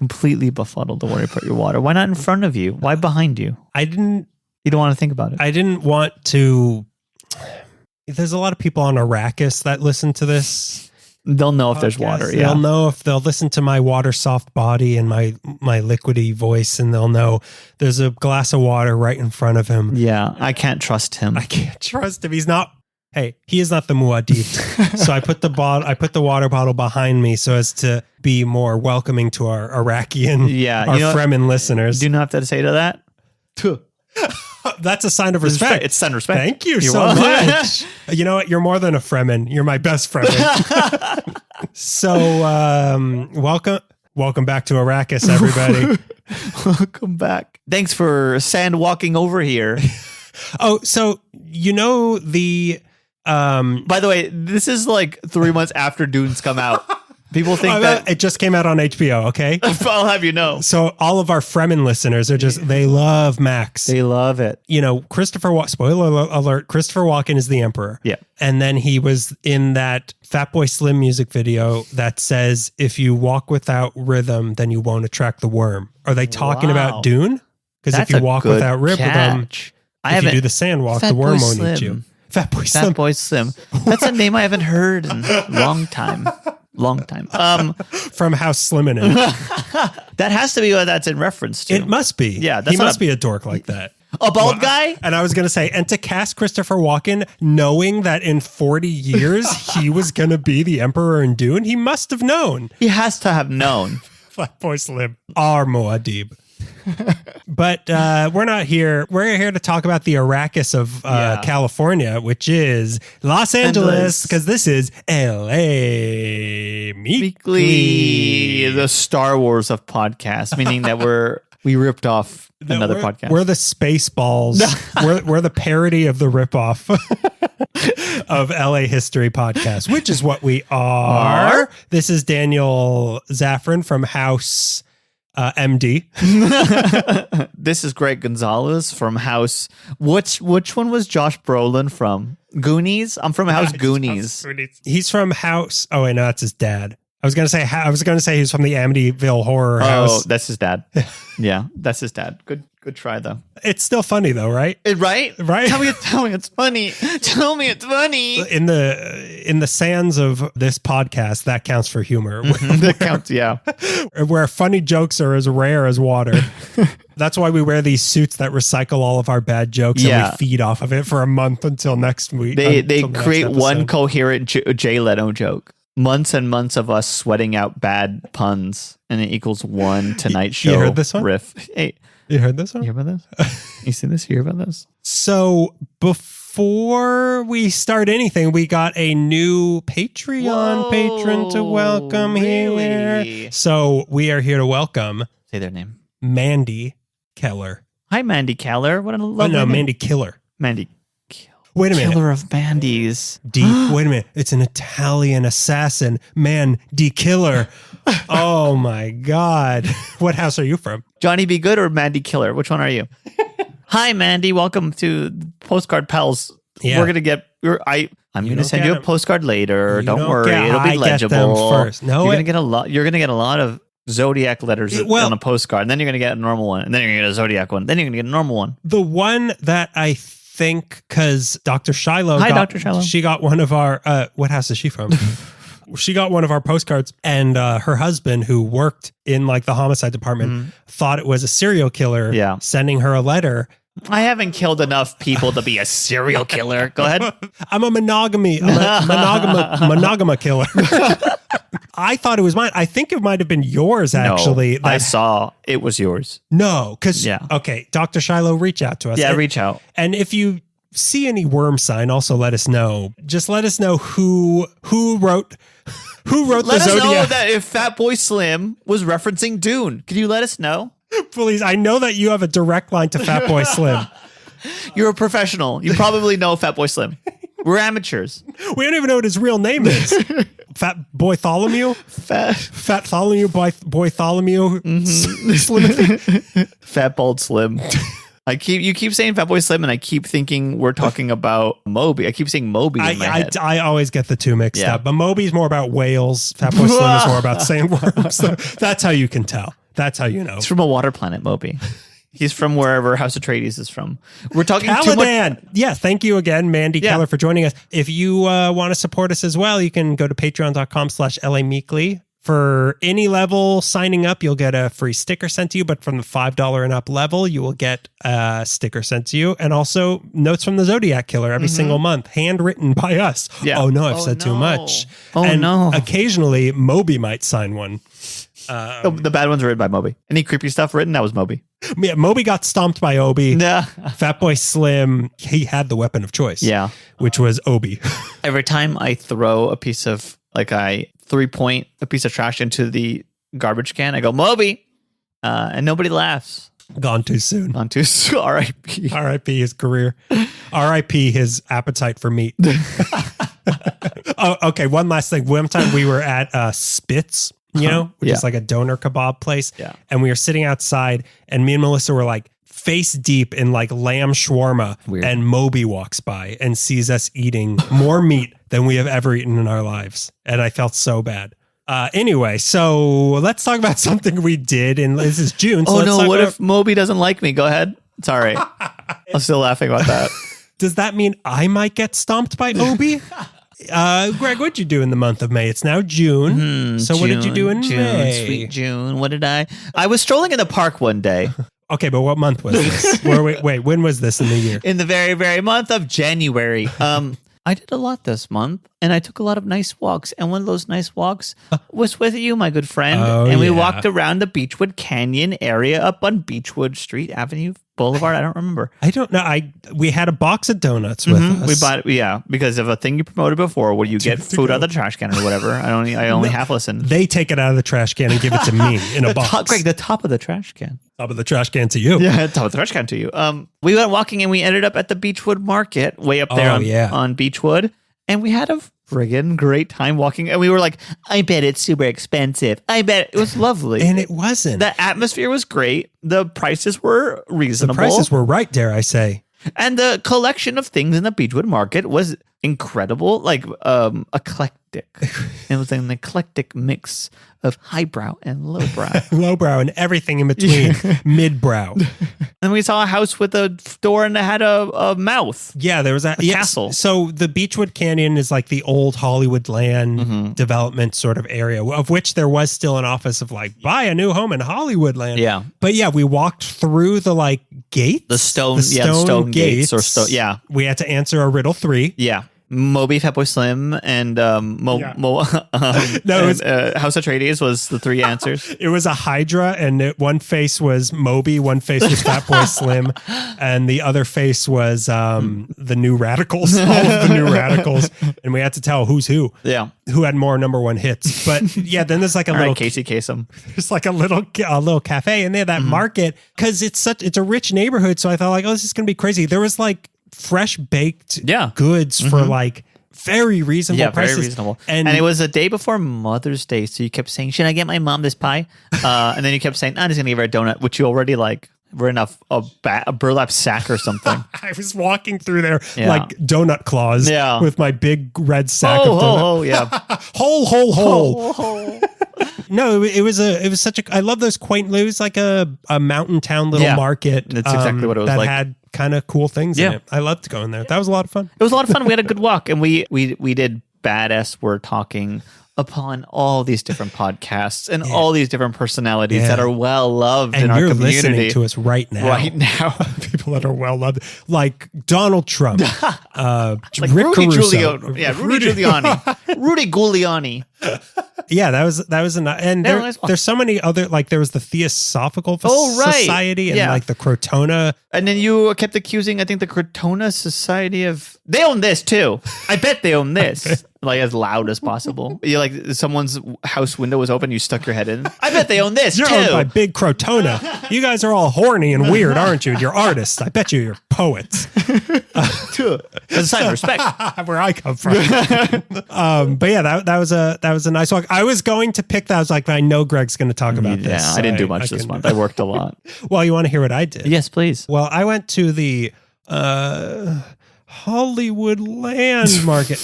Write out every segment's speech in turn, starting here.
completely befuddled. Don't worry about your water. Why not in front of you? Why behind you? You don't want to think about it. I didn't want to. There's a lot of people on Arrakis that listen to this. They'll know if there's water. Yeah. They'll know if they'll listen to my water soft body and my liquidy voice, and they'll know there's a glass of water right in front of him. Yeah, I can't trust him. I can't trust him. He is not the Muad'Dib. So I put the water bottle behind me so as to be more welcoming to our Iraqian, our Fremen listeners. Do you not have to say to that? That's a sign of respect. It's a sign of respect. Thank you so much. You know what? You're more than a Fremen. You're my best Fremen. So, welcome back to Arrakis, everybody. Welcome back. Thanks for sand walking over here. Oh, so the. By the way, this is like 3 months after Dune's come out. People think that it just came out on HBO, okay? I'll have you know. So all of our Fremen listeners are they love Max. They love it. Spoiler alert, Christopher Walken is the Emperor. Yeah. And then he was in that Fatboy Slim music video that says, if you walk without rhythm, then you won't attract the worm. Are they talking about Dune? Because if you walk without rhythm, if you do the sand walk, the worm won't eat you. Fatboy Slim. That's a name I haven't heard in a long time. From House Slimming. That has to be what that's in reference to. It must be. Yeah, he must be a dork like that. A bald guy? And I was going to say, and to cast Christopher Walken, knowing that in 40 years he was going to be the Emperor in Dune, he must have known. He has to have known. Fatboy Slim, our Muad'Dib. But we're not here. We're here to talk about the Arrakis of California, which is Los Angeles, because this is LA Meekly, the Star Wars of podcasts, meaning that we ripped off another podcast. We're the Spaceballs. we're the parody of the ripoff of LA History Podcast, which is what we are. This is Daniel Zaffron from House MD. This is Greg Gonzalez from House. Which one was Josh Brolin from? Goonies? I'm from House Goonies. He's from House. Oh wait, no, that's his dad. I was gonna say he's from the Amityville Horror House. Oh, that's his dad. Yeah, that's his dad. Good try though. It's still funny though, right? Right. Tell me it's funny. Tell me it's funny. In the sands of this podcast, that counts for humor. That counts, yeah. Where funny jokes are as rare as water. That's why we wear these suits that recycle all of our bad jokes and we feed off of it for a month until next week. They create one coherent Jay Leno joke. Months and months of us sweating out bad puns, and it equals one Tonight Show heard this one? riff. Hey, you heard this one? You hear about this? You see this? You hear about this? So before we start anything, we got a new Patreon patron to welcome here. So we are here to welcome. Say their name. Mandy Keller. Hi, Mandy Keller. What a lovely name. Mandy Killer. Mandy. Wait a minute. Killer of Mandy's. Wait a minute. It's an Italian assassin. Mandy Killer. Oh my God. What house are you from? Johnny Be Good or Mandy Killer? Which one are you? Hi, Mandy. Welcome to Postcard Pals. Yeah. We're going to get... I'm going to send you a postcard later. Don't worry. It'll be legible. First. No, you're going to get a lot of Zodiac letters on a postcard. And then you're going to get a normal one. And then you're going to get a Zodiac one. Then you're going to get a normal one. The one that I think, because Dr. Shiloh Dr. Shiloh. She got one of our what house is she from? She got one of our postcards, and her husband, who worked in like the homicide department, thought it was a serial killer sending her a letter. I haven't killed enough people to be a serial killer. Go ahead. I'm a monogama killer. I thought it was mine. I think it might have been yours, actually. No, I saw it was yours. No, because, okay, Dr. Shiloh, reach out to us. Yeah, reach out. And if you see any worm sign, also let us know. Just let us know who wrote the Zodiac. Let us know that if Fatboy Slim was referencing Dune. Can you let us know? Please, I know that you have a direct line to Fatboy Slim. You're a professional. You probably know Fatboy Slim. We're amateurs. We don't even know what his real name is. Fat Boy Tholomew? Fat Tholomew, Boy Tholomew. Mm-hmm. Fat Bald Slim. You keep saying Fatboy Slim, and I keep thinking we're talking about Moby. I keep saying Moby in my head. I always get the two mixed up. But Moby's more about whales. Fatboy Slim is more about sandworms. So that's how you can tell. That's how you know. He's from a water planet, Moby. He's from wherever House Atreides is from. We're talking Caladan. Too much. Yeah, thank you again, Mandy Keller, for joining us. If you want to support us as well, you can go to patreon.com/LAmeekly. For any level signing up, you'll get a free sticker sent to you, but from the $5 and up level, you will get a sticker sent to you. And also notes from the Zodiac Killer every single month, handwritten by us. Yeah. Oh no, I've said too much. Occasionally, Moby might sign one. The bad ones are written by Moby. Any creepy stuff written, that was Moby. Yeah, Moby got stomped by Obi. Yeah. Fatboy Slim, he had the weapon of choice. Yeah. Which was Obi. Every time I throw a piece of, I 3-point a piece of trash into the garbage can, I go, Moby. And nobody laughs. Gone too soon. R.I.P. R.I.P. his career. R.I.P. his appetite for meat. Oh, okay. One last thing. One time we were at Spitz, which is like a doner kebab place. Yeah. And we were sitting outside and me and Melissa were like face deep in like lamb shawarma. Weird. And Moby walks by and sees us eating more meat than we have ever eaten in our lives. And I felt so bad. Anyway, so let's talk about something we did. And this is June. So what if Moby doesn't like me? Go ahead. It's all right. I'm still laughing about that. Does that mean I might get stomped by Obi? Greg, what'd you do in the month of May? It's now June. So what did you do in May? Sweet June. What did I was strolling in the park one day. Okay, but what month was this? Wait, when was this in the year? In the very, very month of January. I did a lot this month, and I took a lot of nice walks. And one of those nice walks was with you, my good friend. And we walked around the Beechwood Canyon area up on Beechwood Street Avenue Boulevard. I don't remember. I don't know. We had a box of donuts with us. We bought it, because of a thing you promoted before, where you get food out of the trash can or whatever. I only half listened. They take it out of the trash can and give it to me in a box. Greg, the top of the trash can. Top of the trash can to you. Yeah, top of the trash can to you. We went walking and we ended up at the Beechwood Market way up there on Beechwood. And we had a friggin' great time walking. And we were like, I bet it's super expensive. I bet it was lovely. And it wasn't. The atmosphere was great. The prices were reasonable. The prices were right, dare I say. And the collection of things in the Beechwood Market was incredible, eclectic. It was an eclectic mix of highbrow and lowbrow. Lowbrow and everything in between, midbrow. And we saw a house with a door and it had a mouth. Yeah, there was a castle. So the Beechwood Canyon is like the old Hollywood land development sort of area, of which there was still an office of buy a new home in Hollywood land. Yeah. But yeah, we walked through the gates. The stone gates. We had to answer a riddle 3. Yeah. Moby, Fatboy Slim, and House Atreides was the 3 answers. It was a Hydra, and one face was Moby, one face was Fatboy Slim, and the other face was the New Radicals, all of the New Radicals, and we had to tell who's who. Yeah, who had more number 1 hits. But yeah, then there's a little Casey Kasem. There's a little cafe, and they had that market because it's a rich neighborhood. So I thought this is gonna be crazy. There was fresh baked goods for very reasonable prices. Very reasonable. And it was a day before Mother's Day, so you kept saying, should I get my mom this pie? And then you kept saying, I'm just going to give her a donut, which you already were in a burlap sack or something. I was walking through there like donut claws with my big red sack of donuts. Oh, yeah. Hole. No, it was such a, I love those quaint, it was like a mountain town little market. That's exactly what it was that had kind of cool things in it. I loved going there. That was a lot of fun. It was a lot of fun. We had a good walk, and we did badass word talking upon all these different podcasts and all these different personalities that are well loved in our community. And you're listening to us right now. People that are well loved, like Donald Trump, Rick Rudy Caruso. Rudy Giuliani, Rudy Giuliani. Yeah, that was and there's so many other, there was the Theosophical Society and the Crotona. And then you kept accusing, I think, the Crotona Society of, they own this too. I bet they own this. As loud as possible. You someone's house window was open, you stuck your head in. I bet they own this You're too. Owned by Big Crotona. You guys are all horny and weird, aren't you? You're artists. I bet you're poets. That's a sign of respect. Where I come from. But yeah, that was a nice walk. I was going to pick that. I was like, I know Greg's going to talk about this. Yeah, I didn't do much this month. I worked a lot. Well, you want to hear what I did? Yes, please. Well, I went to the Hollywood Land Market.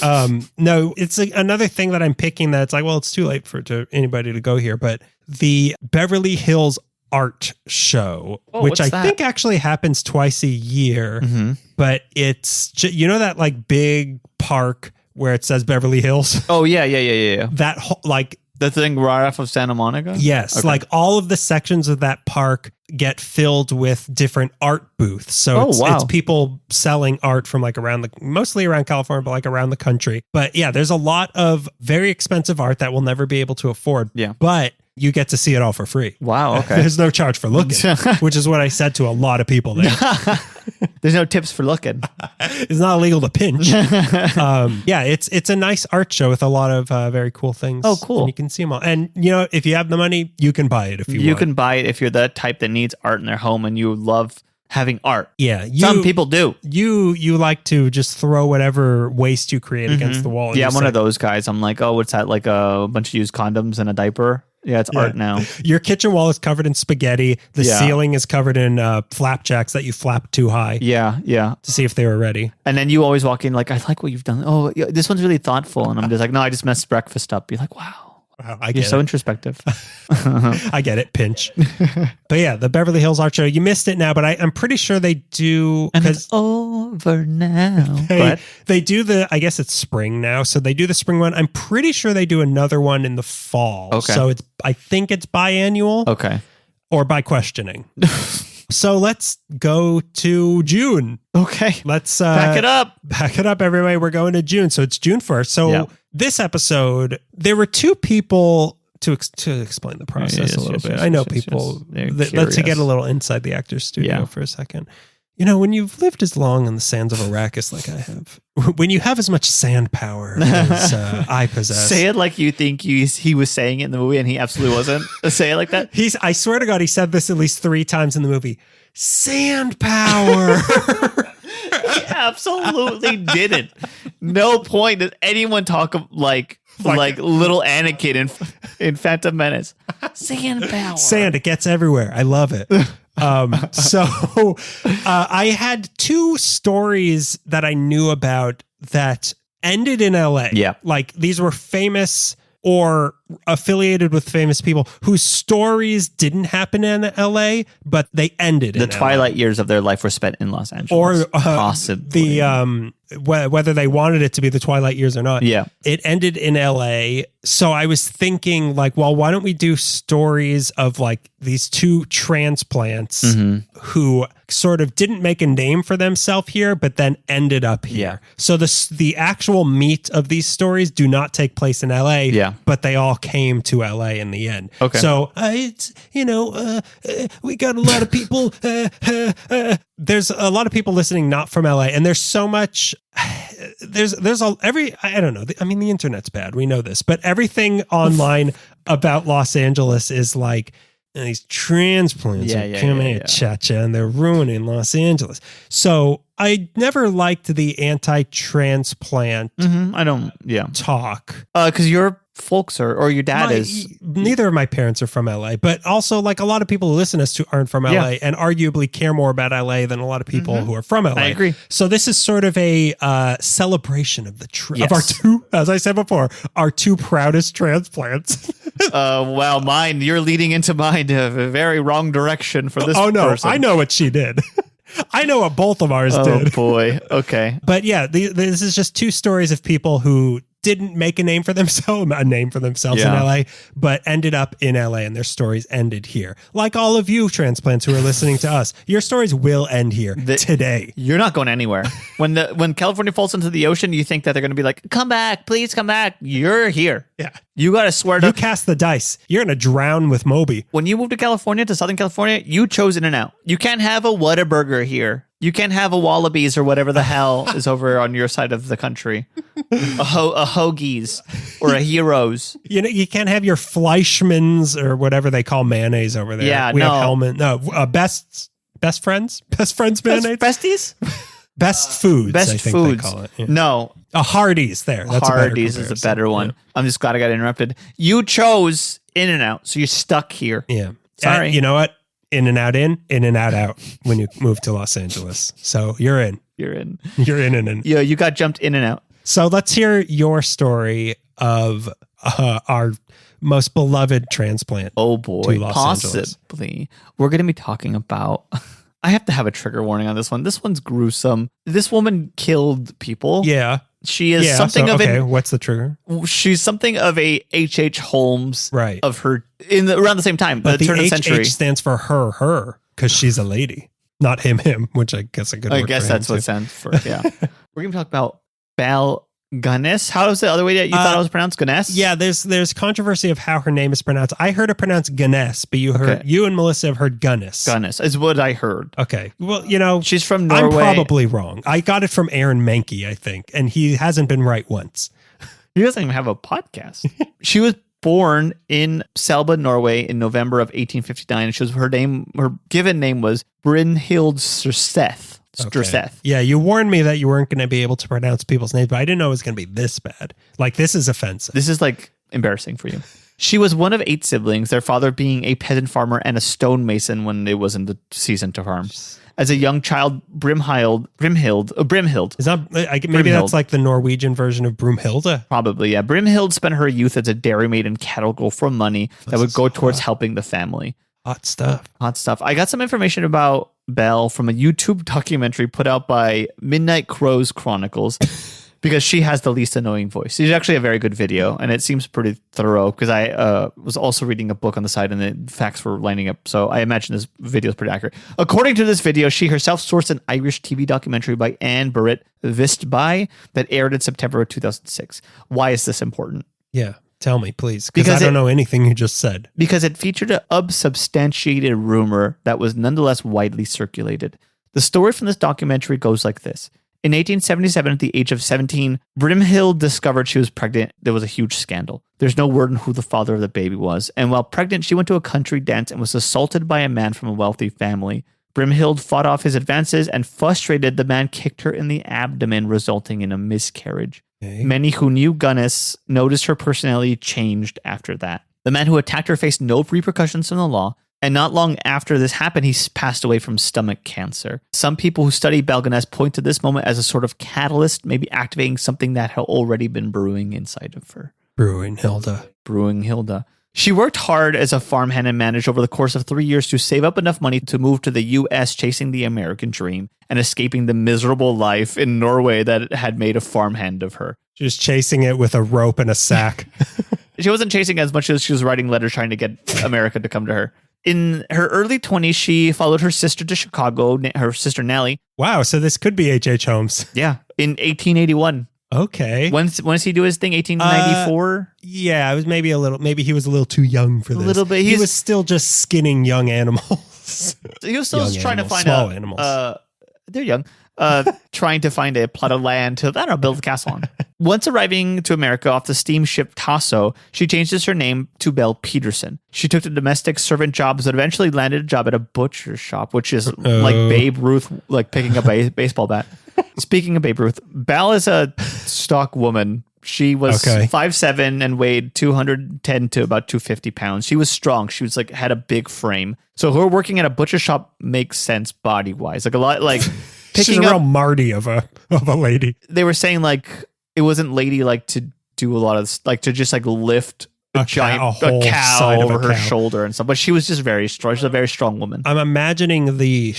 No, it's another thing that I'm picking that's it's too late for anybody to go here, but the Beverly Hills Art Show, which I think actually happens twice a year, but it's, you know, that like big park where it says Beverly Hills? Oh, yeah. That whole, like, the thing right off of Santa Monica? Yes. Okay. Like all of the sections of that park get filled with different art booths. So it's people selling art from like mostly around California, but like around the country. But yeah, there's a lot of very expensive art that we'll never be able to afford. Yeah. But you get to see it all for free. Wow. Okay. There's no charge for looking, which is what I said to a lot of people there. There's no tips for looking. It's not illegal to pinch. Yeah, it's a nice art show with a lot of very cool things. Oh, cool. And you can see them all. And, you know, if you have the money, you can buy it if you want. You can buy it if you're the type that needs art in their home and you love having art. Yeah. Some people do. You like to just throw whatever waste you create against the wall. Yeah, I'm one of those guys. I'm like, oh, what's that? Like a bunch of used condoms and a diaper? Yeah, it's art now. Your kitchen wall is covered in spaghetti. The ceiling is covered in flapjacks that you flapped too high. Yeah. To see if they were ready. And then you always walk in like, I like what you've done. Oh, this one's really thoughtful. And I'm just like, no, I just messed breakfast up. You're like, wow. You're so introspective. I get it. Pinch. But yeah, the Beverly Hills Art Show. You missed it now, but I'm pretty sure they do. And it's over now. They do I guess it's spring now. So they do the spring one. I'm pretty sure they do another one in the fall. Okay. So I think it's biannual. Okay. Or by questioning. So let's go to June. Okay. Let's back it up. Back it up, everybody. We're going to June. So it's June 1st. So this episode, there were two people to explain the process a little bit. I know people. Let's get a little inside the actor's studio for a second. You know, when you've lived as long on the sands of Arrakis like I have, when you have as much sand power as I possess. Say it like you think he was saying it in the movie and he absolutely wasn't. Say it like that. I swear to God, he said this at least 3 times in the movie. Sand power. He absolutely didn't. No point does anyone talk of like little Anakin in Phantom Menace. Sand power. Sand, it gets everywhere. I love it. So I had 2 stories that I knew about that ended in LA. Yeah. Like these were famous or affiliated with famous people whose stories didn't happen in LA, but they ended in LA. The twilight years of their life were spent in Los Angeles. Or possibly. Whether they wanted it to be the twilight years or not. Yeah. It ended in LA. So I was thinking like, well, why don't we do stories of like these 2 transplants who sort of didn't make a name for themselves here, but then ended up here. Yeah. So the actual meat of these stories do not take place in LA, but they all came to LA in the end. Okay. So it's, we got a lot of people, there's a lot of people listening not from LA, and there's so much I don't know. I mean, the internet's bad. We know this, but everything online about Los Angeles is like these transplants are coming at Cha-Cha and they're ruining Los Angeles. So I never liked the anti-transplant talk. Because your folks or your dad is. Neither of my parents are from LA, but also like a lot of people who listen to us aren't from LA and arguably care more about LA than a lot of people who are from LA. I agree. So this is sort of a celebration of of our 2, as I said before, our 2 proudest transplants. Well, you're leading into mine a very wrong direction for this person. I know what she did. I know what both of ours did. Oh boy. Okay. But yeah, this is just 2 stories of people who didn't make a name for themselves in LA, but ended up in LA and their stories ended here. Like all of you transplants who are listening to us, your stories will end here today. You're not going anywhere. When California falls into the ocean, you think that they're going to be like, come back, please come back. You're here. Yeah. You got to swear to... You cast the dice. You're going to drown with Moby. When you moved to California, to Southern California, you chose In-N-Out. You can't have a Whataburger here. You can't have a Wallabies or whatever the hell is over on your side of the country. A Hoagies or a Heroes. You can't have your Fleischmann's or whatever they call mayonnaise over there. Yeah, we have Hellman. No, Best Friends mayonnaise. Besties. Best Foods. Best I think Foods. They call it. Yeah. No. A Hardee's there. That's Hardee's is a better one. Yeah. I'm just glad I got interrupted. You chose In-N-Out, so you're stuck here. Yeah. Sorry. You know what? In-N-Out In-N-Out out when you move to Los Angeles. So you're in. You're in. You're in and in. Yeah, you got jumped in and out. So let's hear your story of our most beloved transplant. Oh boy, to Los Angeles. possibly. We're going to be talking about. I have to have a trigger warning on this one. This one's gruesome. This woman killed people. Yeah. She is something of okay. What's the trigger? She's something of a H.H. Holmes, right? Of her around the same time, but the turn of the century. H stands for her, because she's a lady, not him, which I guess a good. I guess that's what it stands for. Yeah, we're gonna talk about Belle Gunness. How is the other way that you thought it was pronounced? Gunness? Yeah, there's controversy of how her name is pronounced. I heard it pronounced Gunness, but you and Melissa have heard Gunness. Gunness is what I heard. Okay. Well, she's from Norway. I'm probably wrong. I got it from Aaron Mankey, I think, and he hasn't been right once. He doesn't even have a podcast. She was born in Selba, Norway in November of 1859. Her given name was Brynhild Sturseth. Okay. Yeah, you warned me that you weren't going to be able to pronounce people's names, but I didn't know it was going to be this bad. Like, this is offensive. This is like embarrassing for you. She was one of 8 siblings, their father being a peasant farmer and a stonemason when it wasn't the season to farm. As a young child, Brimhild. Is that maybe that's like the Norwegian version of Broomhilda? Probably, yeah. Brimhild spent her youth as a dairymaid and cattle girl for money that would go towards helping the family. Hot stuff. I got some information about Belle from a YouTube documentary put out by Midnight Crows Chronicles because she has the least annoying voice. It's actually a very good video, and it seems pretty thorough because I was also reading a book on the side and the facts were lining up. So I imagine this video is pretty accurate. According to this video, she herself sourced an Irish TV documentary by Anne Barrett Vistby that aired in September of 2006. Why is this important? Yeah. Tell me, please, because I don't know anything you just said. Because it featured an unsubstantiated rumor that was nonetheless widely circulated. The story from this documentary goes like this. In 1877, at the age of 17, Brimhild discovered she was pregnant. There was a huge scandal. There's no word on who the father of the baby was. And while pregnant, she went to a country dance and was assaulted by a man from a wealthy family. Brimhild fought off his advances and frustrated, the man kicked her in the abdomen, resulting in a miscarriage. Okay. Many who knew Gunness noticed her personality changed after that. The man who attacked her faced no repercussions from the law, and not long after this happened, he passed away from stomach cancer. Some people who study Belle Gunness point to this moment as a sort of catalyst, maybe activating something that had already been brewing inside of her. Brewing Hilda. She worked hard as a farmhand and managed over the course of 3 years to save up enough money to move to the U.S., chasing the American dream and escaping the miserable life in Norway that had made a farmhand of her. She was chasing it with a rope and a sack. She wasn't chasing as much as she was writing letters trying to get America to come to her. In her early 20s, she followed her sister to Chicago, her sister Nellie. Wow, so this could be H.H. Holmes. Yeah, in 1881. Okay. When does he do his thing? 1894? Yeah, it was maybe he was a little too young for this. A little bit. He was still just skinning young animals. He was still trying to find small animals. They're young. Trying to find a plot of land to, build a castle on. Once arriving to America off the steamship Tasso, she changes her name to Belle Peterson. She took the domestic servant jobs, but eventually landed a job at a butcher shop, which is like Babe Ruth, like picking up a baseball bat. Speaking of Babe Ruth, Belle is a stock woman. She was 5'7" and weighed 210 to about 250 pounds. She was strong. She was had a big frame. So her working at a butcher shop makes sense body wise. Like a lot, like she's a real Marty of a lady. They were saying it wasn't ladylike to do a lot of to just lift a cow over her shoulder and stuff. But she was just very strong. She's a very strong woman. I'm imagining the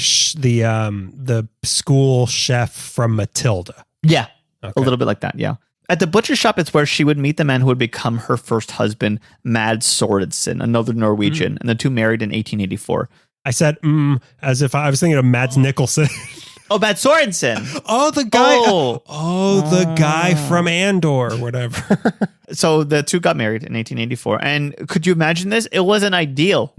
school chef from Matilda. Yeah, a little bit like that. Yeah. At the butcher shop, it's where she would meet the man who would become her first husband, Mads Sorensen, another Norwegian, and the two married in 1884. I said, as if I was thinking of Mads Mikkelsen. Oh, Mads Sorensen. Oh, the guy. The guy from Andor, whatever. So the two got married in 1884. And could you imagine this? It wasn't ideal.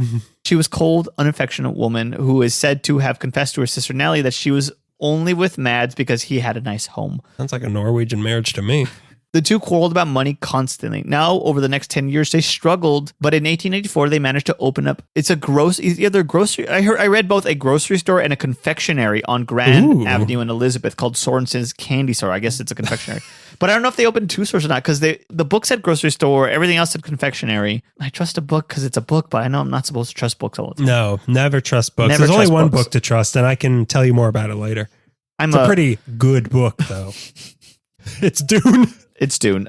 She was cold, unaffectionate woman who is said to have confessed to her sister Nellie that she was only with Mads because he had a nice home. Sounds like a Norwegian marriage to me. The two quarreled about money constantly. Now, over the next 10 years, they struggled, but in 1884, they managed to open up. It's either grocery. I read both a grocery store and a confectionery on Grand Avenue in Elizabeth called Sorensen's Candy Store. I guess it's a confectionery. But I don't know if they opened two stores or not, because the book said grocery store, everything else said confectionery. I trust a book because it's a book, but I know I'm not supposed to trust books all the time. No, never trust books. There's only one book to trust, and I can tell you more about it later. It's a pretty good book, though. It's Dune. It's Dune.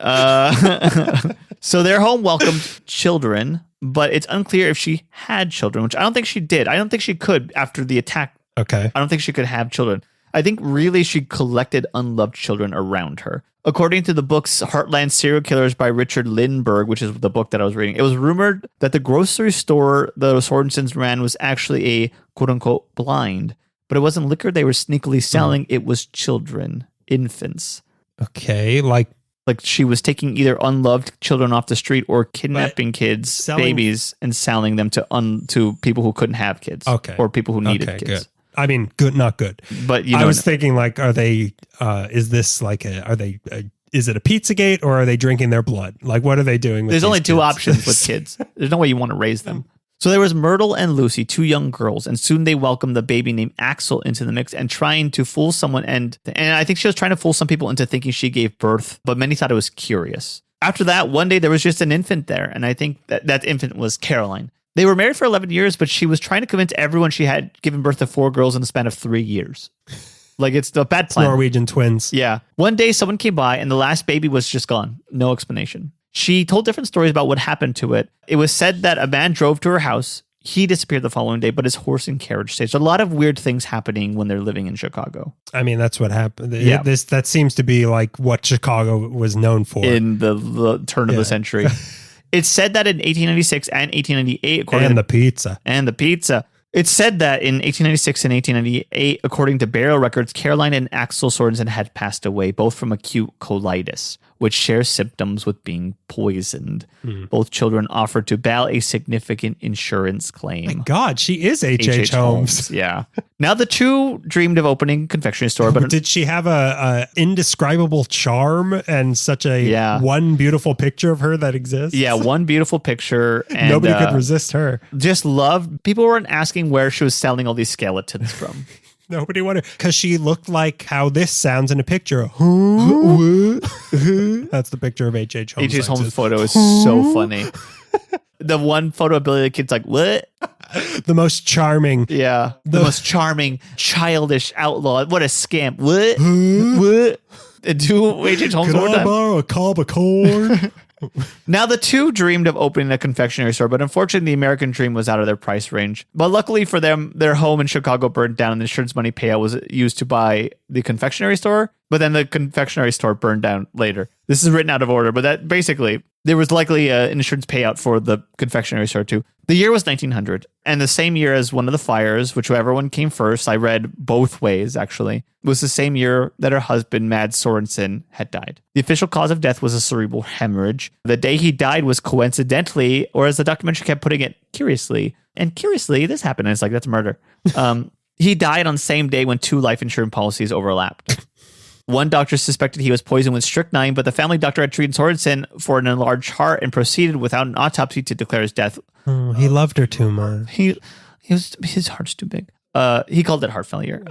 So their home welcomed children, but it's unclear if she had children, which I don't think she did. I don't think she could after the attack. Okay. I don't think she could have children. I think really she collected unloved children around her. According to the books Heartland Serial Killers by Richard Lindbergh, which is the book that I was reading, it was rumored that the grocery store the Sorensens ran was actually a quote-unquote blind, but it wasn't liquor they were sneakily selling. It was children, infants. Okay, like she was taking either unloved children off the street or kidnapping kids, babies, and selling them to people who couldn't have kids. Okay. Or people who needed kids. Good. I mean, good, not good. But I was thinking, like, are they? Is this like is it a Pizzagate or are they drinking their blood? Like, what are they doing? There's only two options with kids. There's no way you want to raise them. So there was Myrtle and Lucy, two young girls, and soon they welcomed the baby named Axel into the mix and trying to fool someone. And I think she was trying to fool some people into thinking she gave birth, but many thought it was curious. After that, one day there was just an infant there, and I think that infant was Caroline. They were married for 11 years, but she was trying to convince everyone she had given birth to 4 girls in the span of 3 years. Like, it's a bad plan. Norwegian twins. Yeah. One day, someone came by, and the last baby was just gone. No explanation. She told different stories about what happened to it. It was said that a man drove to her house. He disappeared the following day, but his horse and carriage stayed. So a lot of weird things happening when they're living in Chicago. I mean, that's what happened. Yeah. That seems to be like what Chicago was known for. In the turn of the century. It's said that in 1896 and 1898, And the pizza. It's said that in 1896 and 1898, according to burial records, Caroline and Axel Sorensen had passed away, both from acute colitis, which shares symptoms with being poisoned. Both children offered to Belle a significant insurance claim. My God, she is H.H. Holmes. Yeah. Now the two dreamed of opening a confectionery store, but did she have a indescribable charm and such a one beautiful picture of her that exists? Yeah, one beautiful picture. And nobody could resist her. Just love. People weren't asking where she was selling all these skeletons from. Nobody wanted, because she looked like how this sounds in a picture. That's the picture of H.H. Holmes. H.H. Holmes' photo is so funny. The one photo of Billy the Kid's like, what? The most charming. Yeah. The most charming, childish outlaw. What a scamp. What? What? Do H.H. Holmes Can I borrow a cob of corn? Now, the two dreamed of opening a confectionery store, but unfortunately, the American dream was out of their price range. But luckily for them, their home in Chicago burned down and the insurance money payout was used to buy the confectionery store. But then the confectionery store burned down later. This is written out of order, but that basically, there was likely an insurance payout for the confectionery store too. The year was 1900, and the same year as one of the fires, whichever one came first, I read both ways actually, was the same year that her husband, Mads Sorensen, had died. The official cause of death was a cerebral hemorrhage. The day he died was coincidentally, or as the documentary kept putting it, curiously, this happened, and it's like, that's murder. He died on the same day when 2 life insurance policies overlapped. One doctor suspected he was poisoned with strychnine, but the family doctor had treated Sorensen for an enlarged heart and proceeded without an autopsy to declare his death. Oh, he loved her too much. His heart's too big. He called it heart failure.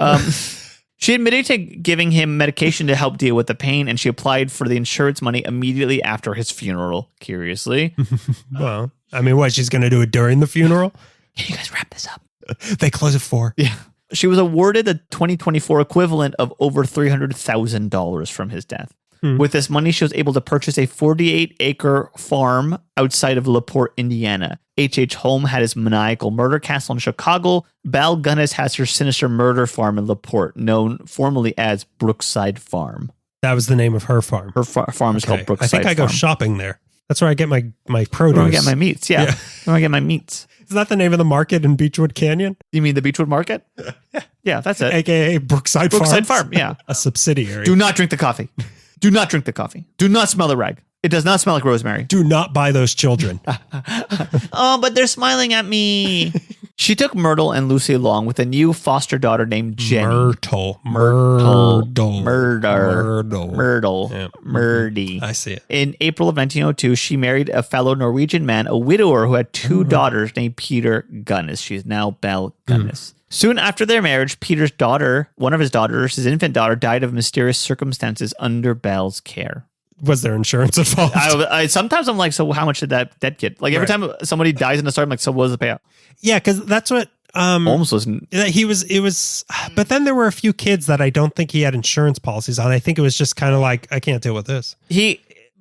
She admitted to giving him medication to help deal with the pain, and she applied for the insurance money immediately after his funeral, curiously. Well, I mean, what, she's going to do it during the funeral? Can you guys wrap this up? They close at 4. Yeah. She was awarded the 2024 equivalent of over $300,000 from his death. With this money, she was able to purchase a 48-acre farm outside of LaPorte, Indiana. H.H. Holmes had his maniacal murder castle in Chicago. Belle Gunness has her sinister murder farm in LaPorte, known formally as Brookside Farm. That was the name of her farm. Her farm is called Brookside Farm. I think I go shopping there. That's where I get my produce. Where I get my meats, yeah. Where I get my meats. Is that the name of the market in Beechwood Canyon? You mean the Beechwood Market? Yeah, that's it. AKA Brookside Farm, yeah. A subsidiary. Do not drink the coffee. Do not drink the coffee. Do not smell the rag. It does not smell like rosemary. Do not buy those children. Oh, but they're smiling at me. She took Myrtle and Lucy along with a new foster daughter named Jenny. Myrtle. I see it. In April of 1902, she married a fellow Norwegian man, a widower who had 2 daughters named Peter Gunness. She's now Belle Gunness. Soon after their marriage, Peter's daughter, one of his daughters, his infant daughter, died of mysterious circumstances under Belle's care. Was there insurance involved? Sometimes I'm like, so how much did that get? Like every time somebody dies in the story, I'm like, so what was the payout? Yeah, because that's what Holmes was. It was, but then there were a few kids that I don't think he had insurance policies on. I think it was just kind of like, I can't deal with this.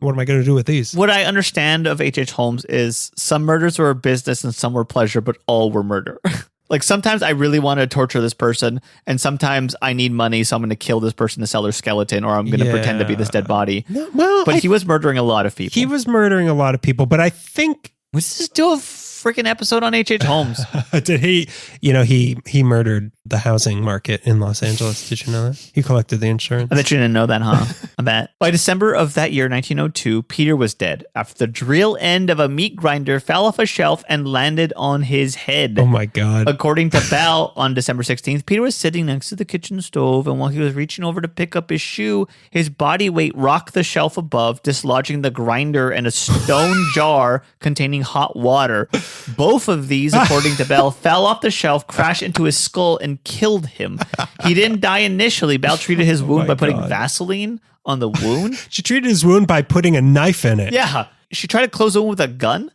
What am I going to do with these? What I understand of H.H. Holmes is some murders were a business and some were pleasure, but all were murder. Like sometimes I really want to torture this person, and sometimes I need money, so I'm going to kill this person to sell their skeleton, or I'm going to pretend to be this dead body. But he was murdering a lot of people. He was murdering a lot of people, but I think... Let's just do a freaking episode on H.H. Holmes. Did he, he murdered the housing market in Los Angeles. Did you know that? He collected the insurance. I bet you didn't know that, huh? I bet. By December of that year, 1902, Peter was dead after the drill end of a meat grinder fell off a shelf and landed on his head. Oh my God. According to Belle, on December 16th, Peter was sitting next to the kitchen stove, and while he was reaching over to pick up his shoe, his body weight rocked the shelf above, dislodging the grinder and a stone jar containing hot water. Both of these, according to Belle, fell off the shelf, crashed into his skull, and killed him. He didn't die initially. Belle treated his wound by putting Vaseline on the wound. She treated his wound by putting a knife in it. Yeah. She tried to close the wound with a gun.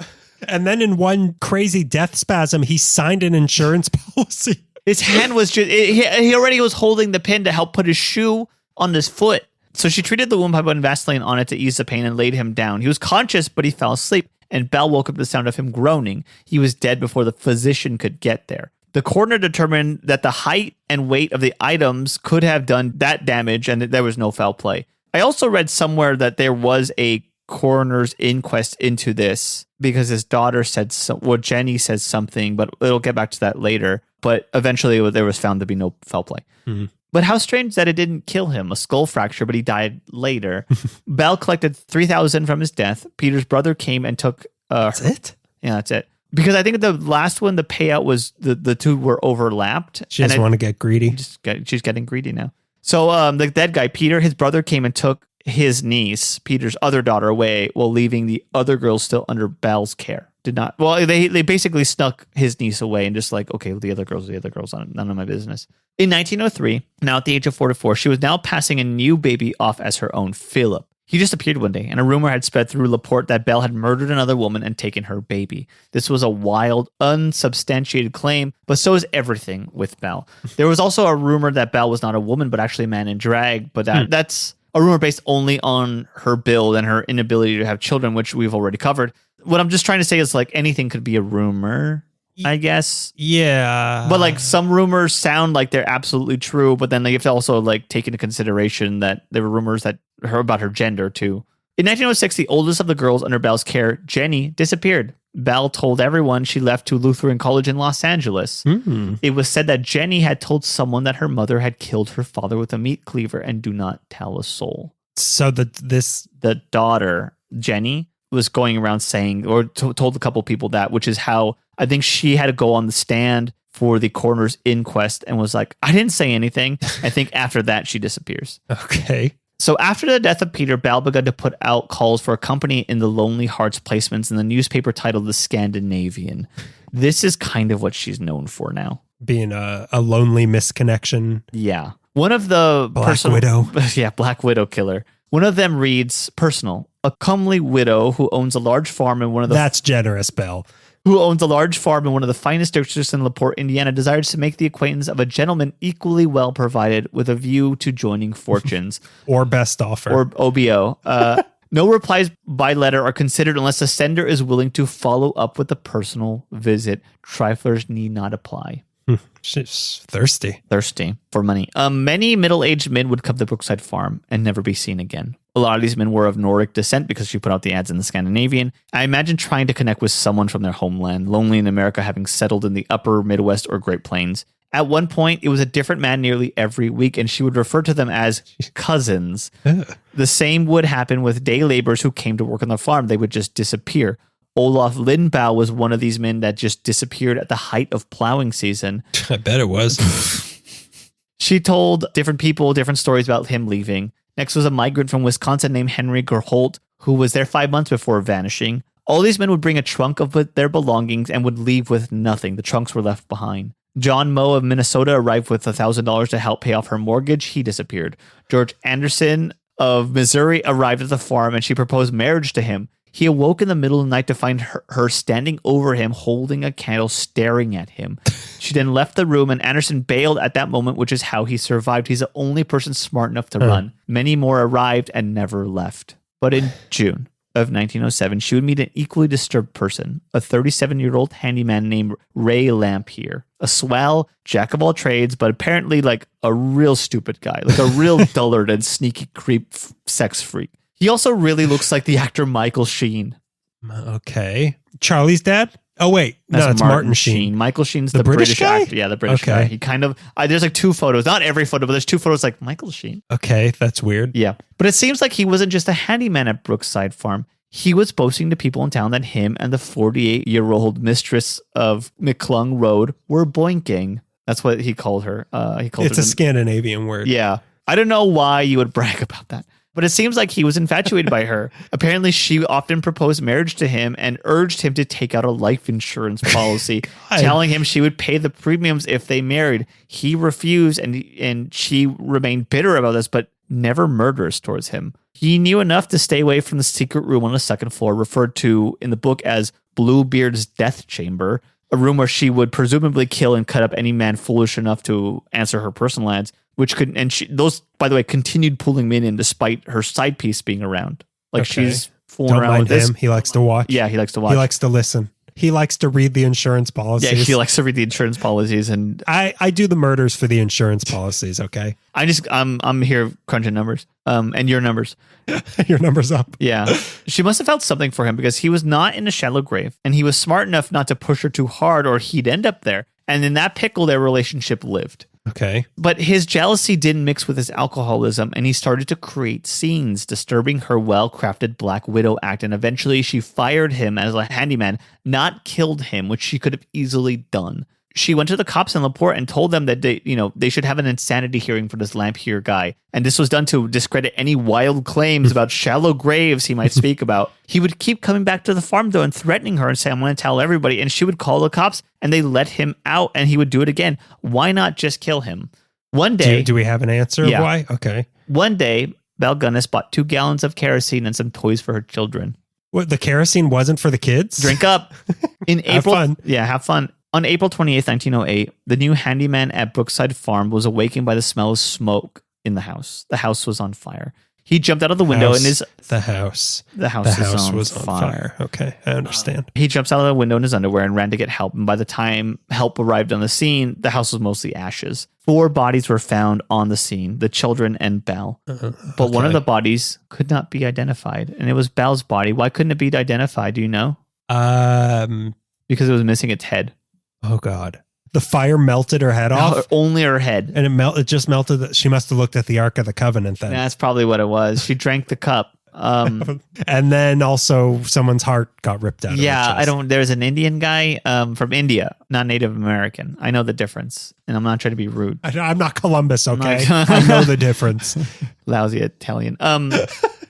And then in one crazy death spasm, he signed an insurance policy. His hand was just, he already was holding the pin to help put his shoe on his foot. So she treated the wound by putting Vaseline on it to ease the pain and laid him down. He was conscious, but he fell asleep. And Belle woke up to the sound of him groaning. He was dead before the physician could get there. The coroner determined that the height and weight of the items could have done that damage and that there was no foul play. I also read somewhere that there was a coroner's inquest into this because his daughter said, Jenny says something, but it'll get back to that later. But eventually there was found to be no foul play. Mm-hmm. But how strange that it didn't kill him, a skull fracture, but he died later. Belle collected $3,000 from his death. Peter's brother came and took... That's it? Yeah, that's it. Because I think the last one, the payout was the two were overlapped. She doesn't want to get greedy. She's getting greedy now. So the dead guy, Peter, his brother came and took his niece, Peter's other daughter, away while leaving the other girls still under Belle's care. They basically snuck his niece away and just like, okay, the other girls, none of my business. In 1903, now at the age of 44, she was now passing a new baby off as her own, Philip. He just appeared one day, and a rumor had spread through Laporte that Belle had murdered another woman and taken her baby. This was a wild, unsubstantiated claim, but so is everything with Belle. There was also a rumor that Belle was not a woman, but actually a man in drag, but that's a rumor based only on her build and her inability to have children, which we've already covered. What I'm just trying to say is like anything could be a rumor, I guess. Yeah. But like some rumors sound like they're absolutely true, but then you have to also like take into consideration that there were rumors that about her gender too. In 1906, the oldest of the girls under Belle's care, Jenny, disappeared. Belle told everyone she left to Lutheran College in Los Angeles. Mm-hmm. It was said that Jenny had told someone that her mother had killed her father with a meat cleaver and do not tell a soul. So the daughter, Jenny, was going around saying, or told a couple people that, which is how I think she had to go on the stand for the coroner's inquest and was like, I didn't say anything. I think after that, she disappears. Okay. So after the death of Peter, Belle began to put out calls for a company in the Lonely Hearts placements in the newspaper titled The Scandinavian. This is kind of what she's known for now. Being a lonely misconnection. Yeah. One of the Black Widow. Yeah, Black Widow killer. One of them reads, personal, a comely widow who owns a large farm in one of the... That's generous, Belle. Who owns a large farm in one of the finest districts in LaPorte, Indiana, desires to make the acquaintance of a gentleman equally well provided with a view to joining fortunes. Or best offer. Or OBO. No replies by letter are considered unless the sender is willing to follow up with a personal visit. Triflers need not apply. She's thirsty. Thirsty for money. Many middle-aged men would come to Brookside Farm and never be seen again. A lot of these men were of Nordic descent because she put out the ads in the Scandinavian. I imagine trying to connect with someone from their homeland, lonely in America, having settled in the upper Midwest or Great Plains. At one point, it was a different man nearly every week, and she would refer to them as cousins. The same would happen with day laborers who came to work on the farm. They would just disappear. Olaf Lindbaugh was one of these men that just disappeared at the height of plowing season. I bet it was. She told different people different stories about him leaving. Next was a migrant from Wisconsin named Henry Gerholt, who was there 5 months before vanishing. All these men would bring a trunk of their belongings and would leave with nothing. The trunks were left behind. John Moe of Minnesota arrived with $1,000 to help pay off her mortgage. He disappeared. George Anderson of Missouri arrived at the farm and she proposed marriage to him. He awoke in the middle of the night to find her standing over him, holding a candle, staring at him. She then left the room, and Anderson bailed at that moment, which is how he survived. He's the only person smart enough to run. Many more arrived and never left. But in June of 1907, she would meet an equally disturbed person, a 37-year-old handyman named Ray Lampier, a swell jack of all trades, but apparently like a real stupid guy, like a real dullard and sneaky creep sex freak. He also really looks like the actor Michael Sheen. Okay. Charlie's dad? Oh, wait. That's no, it's Martin Sheen. Michael Sheen's the British guy? actor. Yeah, the British guy. He kind of, there's like two photos, not every photo, but there's two photos like Michael Sheen. Okay, that's weird. Yeah. But it seems like he wasn't just a handyman at Brookside Farm. He was boasting to people in town that him and the 48-year-old mistress of McClung Road were boinking. That's what he called her. It's a Scandinavian word. Yeah. I don't know why you would brag about that. But it seems like he was infatuated by her. Apparently, she often proposed marriage to him and urged him to take out a life insurance policy, telling him she would pay the premiums if they married. He refused, and she remained bitter about this, but never murderous towards him. He knew enough to stay away from the secret room on the second floor, referred to in the book as Bluebeard's death chamber, a room where she would presumably kill and cut up any man foolish enough to answer her personal ads. Those, by the way, continued pulling men in despite her side piece being around. Like she's fooling around with this. He likes to watch. Yeah, he likes to watch. He likes to listen. He likes to read the insurance policies. Yeah, he likes to read the insurance policies, and I do the murders for the insurance policies. Okay, I'm here crunching numbers. And your numbers. Your numbers up. Yeah, she must have felt something for him because he was not in a shallow grave, and he was smart enough not to push her too hard, or he'd end up there. And in that pickle, their relationship lived. Okay. But his jealousy didn't mix with his alcoholism, and he started to create scenes, disturbing her well-crafted Black Widow act, and eventually she fired him as a handyman, not killed him, which she could have easily done. She went to the cops in LaPorte and told them that they should have an insanity hearing for this Lampier guy. And this was done to discredit any wild claims about shallow graves he might speak about. He would keep coming back to the farm, though, and threatening her and say, I'm going to tell everybody. And she would call the cops, and they let him out, and he would do it again. Why not just kill him? One day... Do we have an answer? Yeah. Why? Okay. One day, Belle Gunness bought 2 gallons of kerosene and some toys for her children. What, the kerosene wasn't for the kids? Drink up. In April... Have fun. Yeah, have fun. On April 28th, 1908, the new handyman at Brookside Farm was awakened by the smell of smoke in the house. The house was on fire. He jumped out of the window The house was on fire. Okay, I understand. He jumps out of the window in his underwear and ran to get help. And by the time help arrived on the scene, the house was mostly ashes. 4 bodies were found on the scene, the children and Belle. But one of the bodies could not be identified, and it was Belle's body. Why couldn't it be identified? Do you know? Because it was missing its head. Oh, God. The fire melted her head off? Only her head. And it just melted. She must have looked at the Ark of the Covenant then. That's probably what it was. She drank the cup. And then also someone's heart got ripped out. Yeah, there's an Indian guy from India, not Native American. I know the difference, and I'm not trying to be rude. I'm not Columbus, okay? I know the difference. Lousy Italian.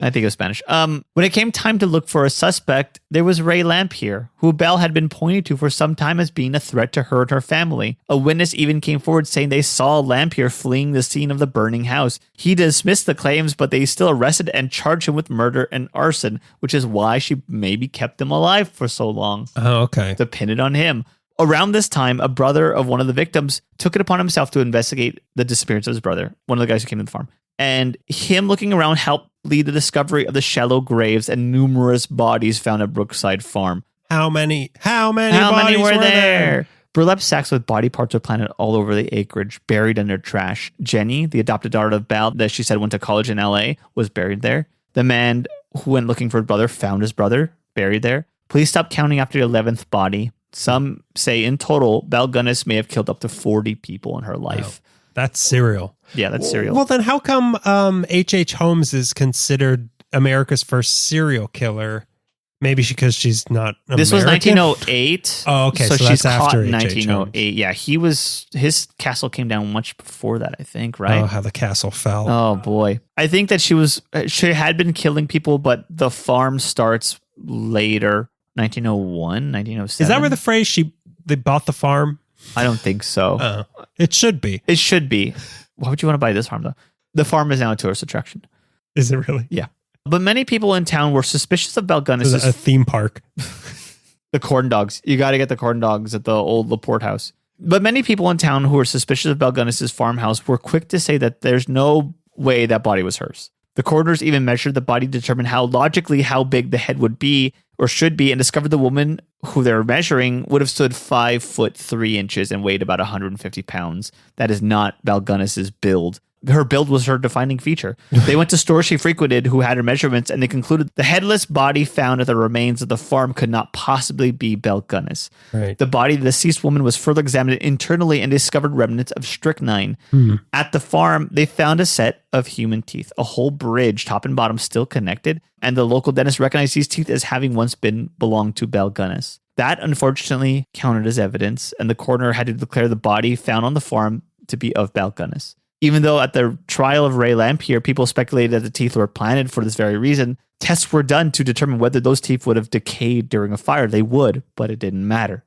I think it was Spanish. When it came time to look for a suspect, there was Ray Lampier, who Belle had been pointing to for some time as being a threat to her and her family. A witness even came forward saying they saw Lampier fleeing the scene of the burning house. He dismissed the claims, but they still arrested and charged him with murder and arson, which is why she maybe kept him alive for so long. Oh, okay. To pin it on him. Around this time, a brother of one of the victims took it upon himself to investigate the disappearance of his brother, one of the guys who came to the farm. And him looking around helped lead the discovery of the shallow graves and numerous bodies found at Brookside Farm. How many bodies were there? Burlap sacks with body parts were planted all over the acreage, buried under trash. Jenny, the adopted daughter of Belle, that she said went to college in L.A., was buried there. The man who went looking for his brother found his brother, buried there. Police stopped counting after the 11th body. Some say in total, Belle Gunness may have killed up to 40 people in her life. Wow. That's serial. Yeah, that's serial. Well, then how come H.H. Holmes is considered America's first serial killer? Maybe because she's not American? This was 1908. Oh, okay. So she's that's after caught in 1908. Yeah, his castle came down much before that, I think, right? Oh, how the castle fell. Oh, boy. I think that she had been killing people, but the farm starts later, 1901, 1907. Is that where the phrase they bought the farm? I don't think so. It should be. It should be. Why would you want to buy this farm, though? The farm is now a tourist attraction. Is it really? Yeah. But many people in town were suspicious of Belle Gunness. It's a theme park. The corn dogs. You got to get the corn dogs at the old LaPorte house. But many people in town who were suspicious of Belle Gunness's farmhouse were quick to say that there's no way that body was hers. The coroners even measured the body to determine how big the head would be or should be, and discovered the woman who they were measuring would have stood 5'3" and weighed about 150 pounds. That is not Belle Gunness's build. Her build was her defining feature. They went to stores she frequented who had her measurements, and they concluded the headless body found at the remains of the farm could not possibly be Belle Gunness. Right. The body of the deceased woman was further examined internally and discovered remnants of strychnine. At the farm, they found a set of human teeth, a whole bridge, top and bottom, still connected, and the local dentist recognized these teeth as having once belonged to Belle Gunness. That, unfortunately, counted as evidence, and the coroner had to declare the body found on the farm to be of Belle Gunness. Even though at the trial of Ray Lampier, people speculated that the teeth were planted for this very reason, tests were done to determine whether those teeth would have decayed during a fire. They would, but it didn't matter.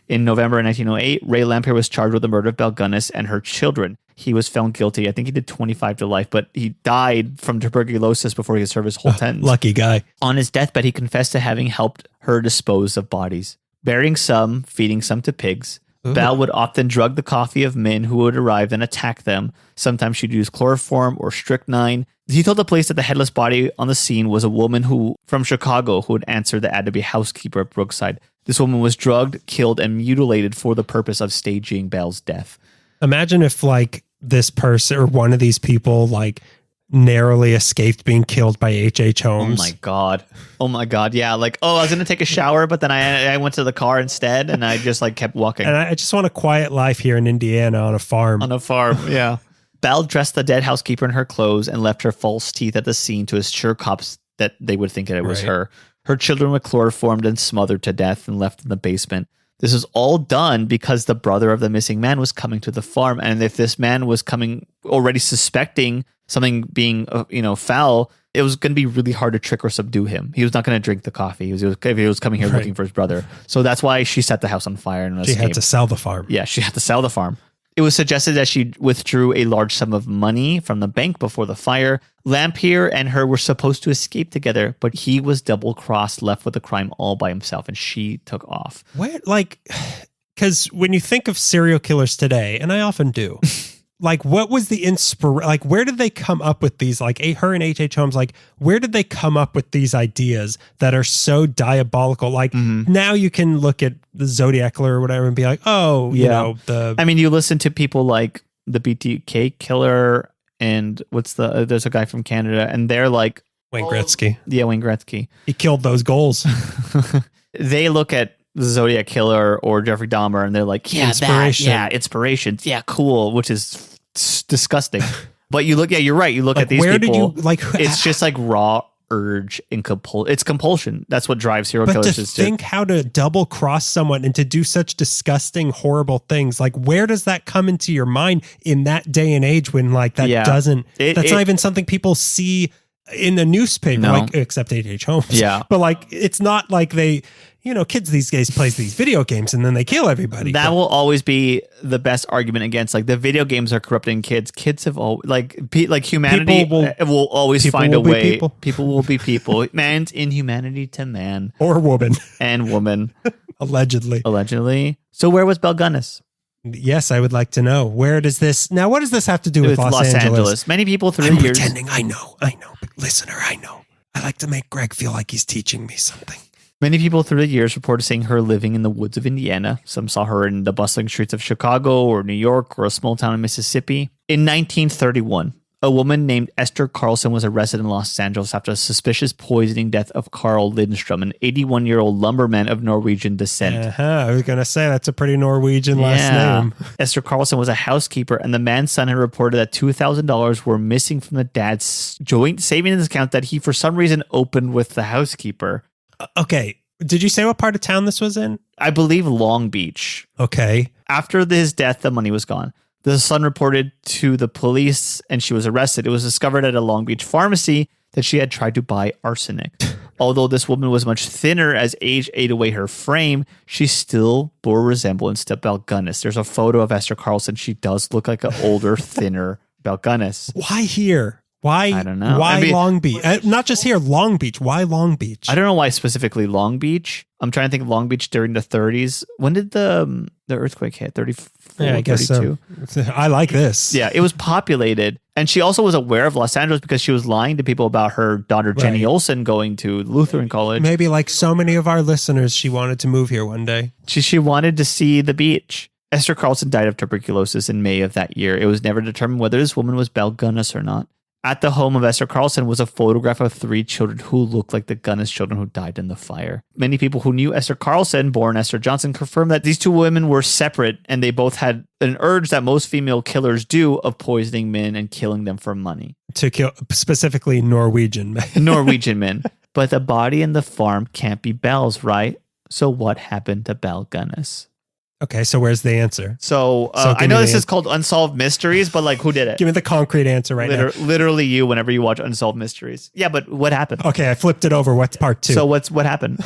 In November 1908, Ray Lampier was charged with the murder of Belle Gunness and her children. He was found guilty. I think he did 25 to life, but he died from tuberculosis before he could serve his whole sentence. Lucky guy. On his deathbed, he confessed to having helped her dispose of bodies, burying some, feeding some to pigs. Belle would often drug the coffee of men who would arrive and attack them. Sometimes she'd use chloroform or strychnine. He told the police that the headless body on the scene was a woman from Chicago who had answered the ad to be housekeeper at Brookside. This woman was drugged, killed, and mutilated for the purpose of staging Belle's death. Imagine if this person or one of these people narrowly escaped being killed by H.H. Holmes. Oh my God. Yeah. I was going to take a shower, but then I went to the car instead and I just kept walking. And I just want a quiet life here in Indiana on a farm. Yeah. Belle dressed the dead housekeeper in her clothes and left her false teeth at the scene to assure cops that they would think that it was her. Her children were chloroformed and smothered to death and left in the basement. This was all done because the brother of the missing man was coming to the farm. And if this man was coming already suspecting something being, foul, it was going to be really hard to trick or subdue him. He was not going to drink the coffee. He was coming here looking for his brother. So that's why she set the house on fire and escaped. She had to sell the farm. Yeah, she had to sell the farm. It was suggested that she withdrew a large sum of money from the bank before the fire. Lampier and her were supposed to escape together, but he was double-crossed, left with the crime all by himself, and she took off. Where, because when you think of serial killers today, and I often do, what was the inspiration? Where did they come up with these? Her and H.H. Holmes, where did they come up with these ideas that are so diabolical? Now you can look at the Zodiac Killer or whatever and be like, you listen to people like the BTK Killer and there's a guy from Canada and they're Wayne Gretzky. Yeah, Wayne Gretzky. He killed those goals. They look at the Zodiac Killer or Jeffrey Dahmer and they're like, inspiration. Inspirations. Yeah, cool, which is disgusting. But you look, you're right. You look at these people. It's just raw urge and it's compulsion. That's what drives serial killers. But to think how to double cross someone and to do such disgusting, horrible things, where does that come into your mind in that day and age when that's not even something people see in a newspaper, except H.H. Holmes. Yeah. But it's not they, kids these days plays these video games and then they kill everybody. That will always be the best argument against the video games are corrupting kids. Kids have all humanity will always find a way. People will be people. Man's inhumanity to man or woman and woman. Allegedly. So where was Belle Gunness? Yes, I would like to know. Where does this... Now, what does this have to do with Los Angeles? Many people through the years... pretending I know. But listener, I know. I like to make Greg feel like he's teaching me something. Many people through the years reported seeing her living in the woods of Indiana. Some saw her in the bustling streets of Chicago or New York or a small town in Mississippi. In 1931, a woman named Esther Carlson was arrested in Los Angeles after a suspicious poisoning death of Carl Lindstrom, an 81-year-old lumberman of Norwegian descent. I was going to say, that's a pretty Norwegian last name. Esther Carlson was a housekeeper, and the man's son had reported that $2,000 were missing from the dad's joint savings account that he, for some reason, opened with the housekeeper. Okay. Did you say what part of town this was in? I believe Long Beach. Okay. After his death, the money was gone. The son reported to the police and she was arrested. It was discovered at a Long Beach pharmacy that she had tried to buy arsenic. Although this woman was much thinner as age ate away her frame, she still bore resemblance to Belle Gunness. There's a photo of Esther Carlson. She does look like an older, thinner Belle Gunness. Why here? Why? I don't know. Why Long Beach? Not just here, Long Beach. Why Long Beach? I don't know why specifically Long Beach. I'm trying to think of Long Beach during the 30s. When did the earthquake hit? 34, I guess 32. So. I like this. Yeah, it was populated. And she also was aware of Los Angeles because she was lying to people about her daughter, Jenny Olsen, going to Lutheran college. Maybe like so many of our listeners, she wanted to move here one day. She wanted to see the beach. Esther Carlson died of tuberculosis in May of that year. It was never determined whether this woman was Belle Gunness or not. At the home of Esther Carlson was a photograph of 3 children who looked like the Gunness children who died in the fire. Many people who knew Esther Carlson, born Esther Johnson, confirmed that these 2 women were separate and they both had an urge that most female killers do of poisoning men and killing them for money. To kill specifically Norwegian men. Norwegian men. But the body in the farm can't be Belle's, right? So what happened to Belle Gunness? Okay, so where's the answer? So I know this is called Unsolved Mysteries, but like, who did it? Give me the concrete answer right now. Literally you whenever you watch Unsolved Mysteries. Yeah, but what happened? Okay, I flipped it over. What's part 2? So what happened?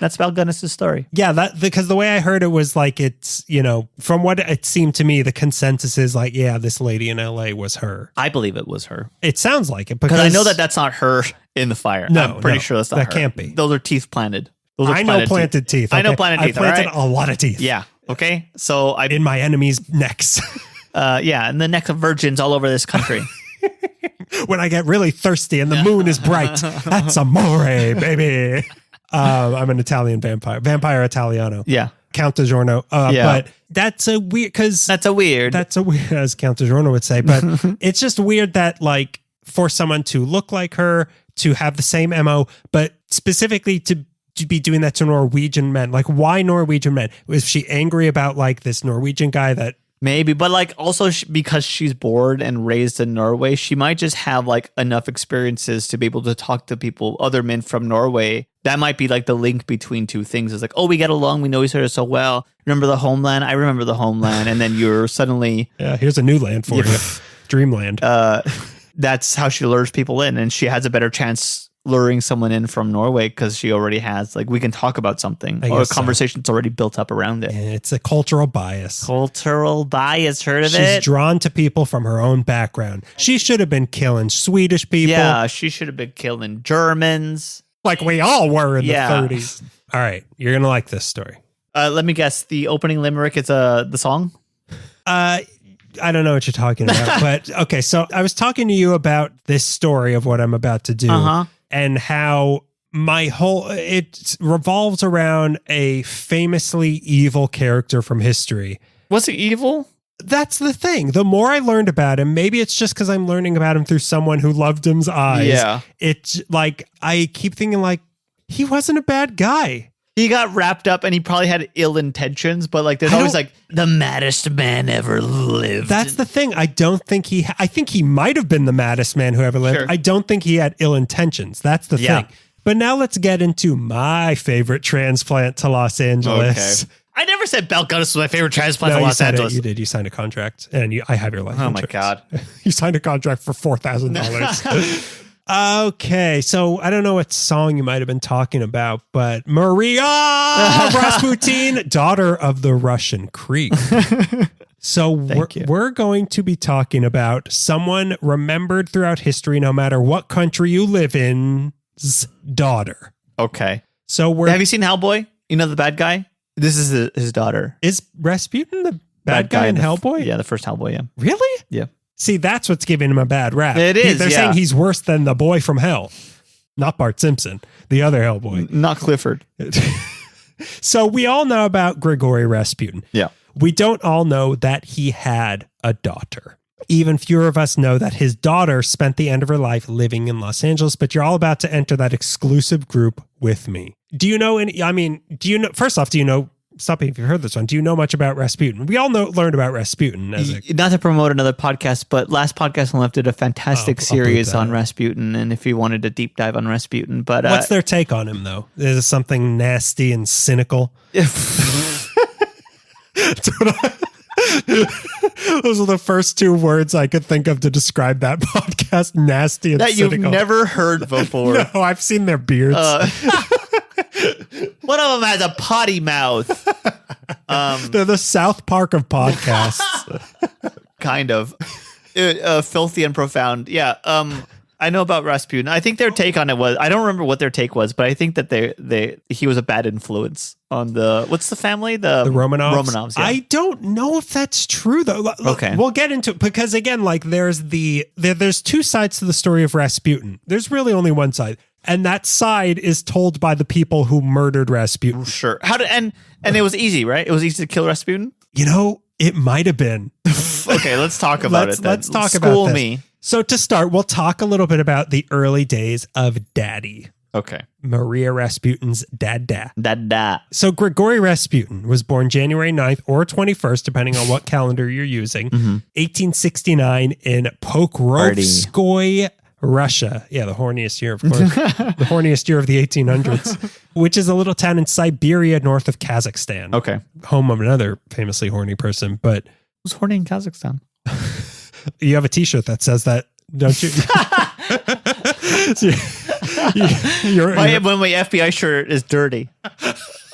That's Belle Gunness' story. Yeah, because the way I heard it was like it's, from what it seemed to me, the consensus is like, yeah, this lady in LA was her. I believe it was her. It sounds like it. Because I know that's not her in the fire. No, I'm pretty sure that's not her. That can't be. Those are teeth planted. I know planted teeth. Okay? I know planted teeth. I planted a lot of teeth. Yeah. Okay. So in my enemies' necks. Yeah, and the necks of virgins all over this country. When I get really thirsty and the moon is bright, that's amore, baby. I'm an Italian vampire Italiano. Yeah. Count de Giorno. But that's a weird, because that's a weird, as Count de Giorno would say, but it's just weird that like for someone to look like her, to have the same MO, but specifically to be doing that to Norwegian men. Like, why Norwegian men? Was she angry about like this Norwegian guy that maybe, but like also because she's born and raised in Norway, she might just have like enough experiences to be able to talk to people, other men from Norway. That might be like the link between 2 things. It's like, oh, we get along. We know each other so well. Remember the homeland? I remember the homeland. And then you're suddenly... Yeah, here's a new land for you. Dreamland. That's how she lures people in. And she has a better chance luring someone in from Norway because she already has, like, we can talk about something. Or a conversation's already built up around it. And it's a cultural bias. Cultural bias. Heard of it? She's drawn to people from her own background. She should have been killing Swedish people. Yeah, she should have been killing Germans. Like we all were in the 30s. All right. You're going to like this story. Let me guess. The opening limerick is the song? I don't know what you're talking about. But okay. So I was talking to you about this story of what I'm about to do and how it revolves around a famously evil character from history. Was he evil? That's the thing. The more I learned about him, maybe it's just because I'm learning about him through someone who loved him's eyes. Yeah. It's like, I keep thinking like, he wasn't a bad guy. He got wrapped up and he probably had ill intentions, but like there's always like the maddest man ever lived. That's the thing. I think he might have been the maddest man who ever lived. Sure. I don't think he had ill intentions. That's the thing. But now let's get into my favorite transplant to Los Angeles. Okay. I never said Belle Gunness was my favorite transplant to Los Angeles. You did. You signed a contract, and I have your life insurance. Oh my God. You signed a contract for $4,000. Okay, so I don't know what song you might have been talking about, but Maria Rasputin, daughter of the Russian Creek. So we're going to be talking about someone remembered throughout history, no matter what country you live in's daughter. Okay. So have you seen Hellboy? You know the bad guy? This is his daughter. Is Rasputin the bad guy in Hellboy? Yeah, the first Hellboy, yeah. Really? Yeah. See, that's what's giving him a bad rap. It is, They're saying he's worse than the boy from hell. Not Bart Simpson, the other Hellboy. Not Clifford. So we all know about Grigory Rasputin. Yeah. We don't all know that he had a daughter. Even fewer of us know that his daughter spent the end of her life living in Los Angeles, but you're all about to enter that exclusive group with me. First off, stop me if you've heard this one. Do you know much about Rasputin? We all learned about Rasputin. Not to promote another podcast, but last podcast on Left did a fantastic series on Rasputin, and if you wanted a deep dive on Rasputin. But what's their take on him, though? Is it something nasty and cynical? Those are the first 2 words I could think of to describe that podcast. Nasty and cynical. That you've never heard before. No, I've seen their beards. One of them has a potty mouth. They're the South Park of podcasts. Kind of. Filthy and profound. Yeah. I know about Rasputin. I think their take on it was, I don't remember what their take was, but I think that he was a bad influence on the, what's the family? The Romanovs. Romanovs, yeah. I don't know if that's true though. Okay. We'll get into it because again, like there's two sides to the story of Rasputin. There's really only one side. And that side is told by the people who murdered Rasputin. Sure. And it was easy, right? It was easy to kill Rasputin? It might have been. Okay, let's talk about it then. Let's talk about this. Me. So to start, we'll talk a little bit about the early days of Daddy. Okay. Maria Rasputin's dada. Dada. So Grigory Rasputin was born January 9th or 21st, depending on what calendar you're using, 1869 in Pokrovskoye, Russia. Yeah, the horniest year, of course. The horniest year of the 1800s, which is a little town in Siberia north of Kazakhstan. Okay. Home of another famously horny person, but... Who's horny in Kazakhstan? You have a t-shirt that says that, don't you? When my FBI shirt is dirty.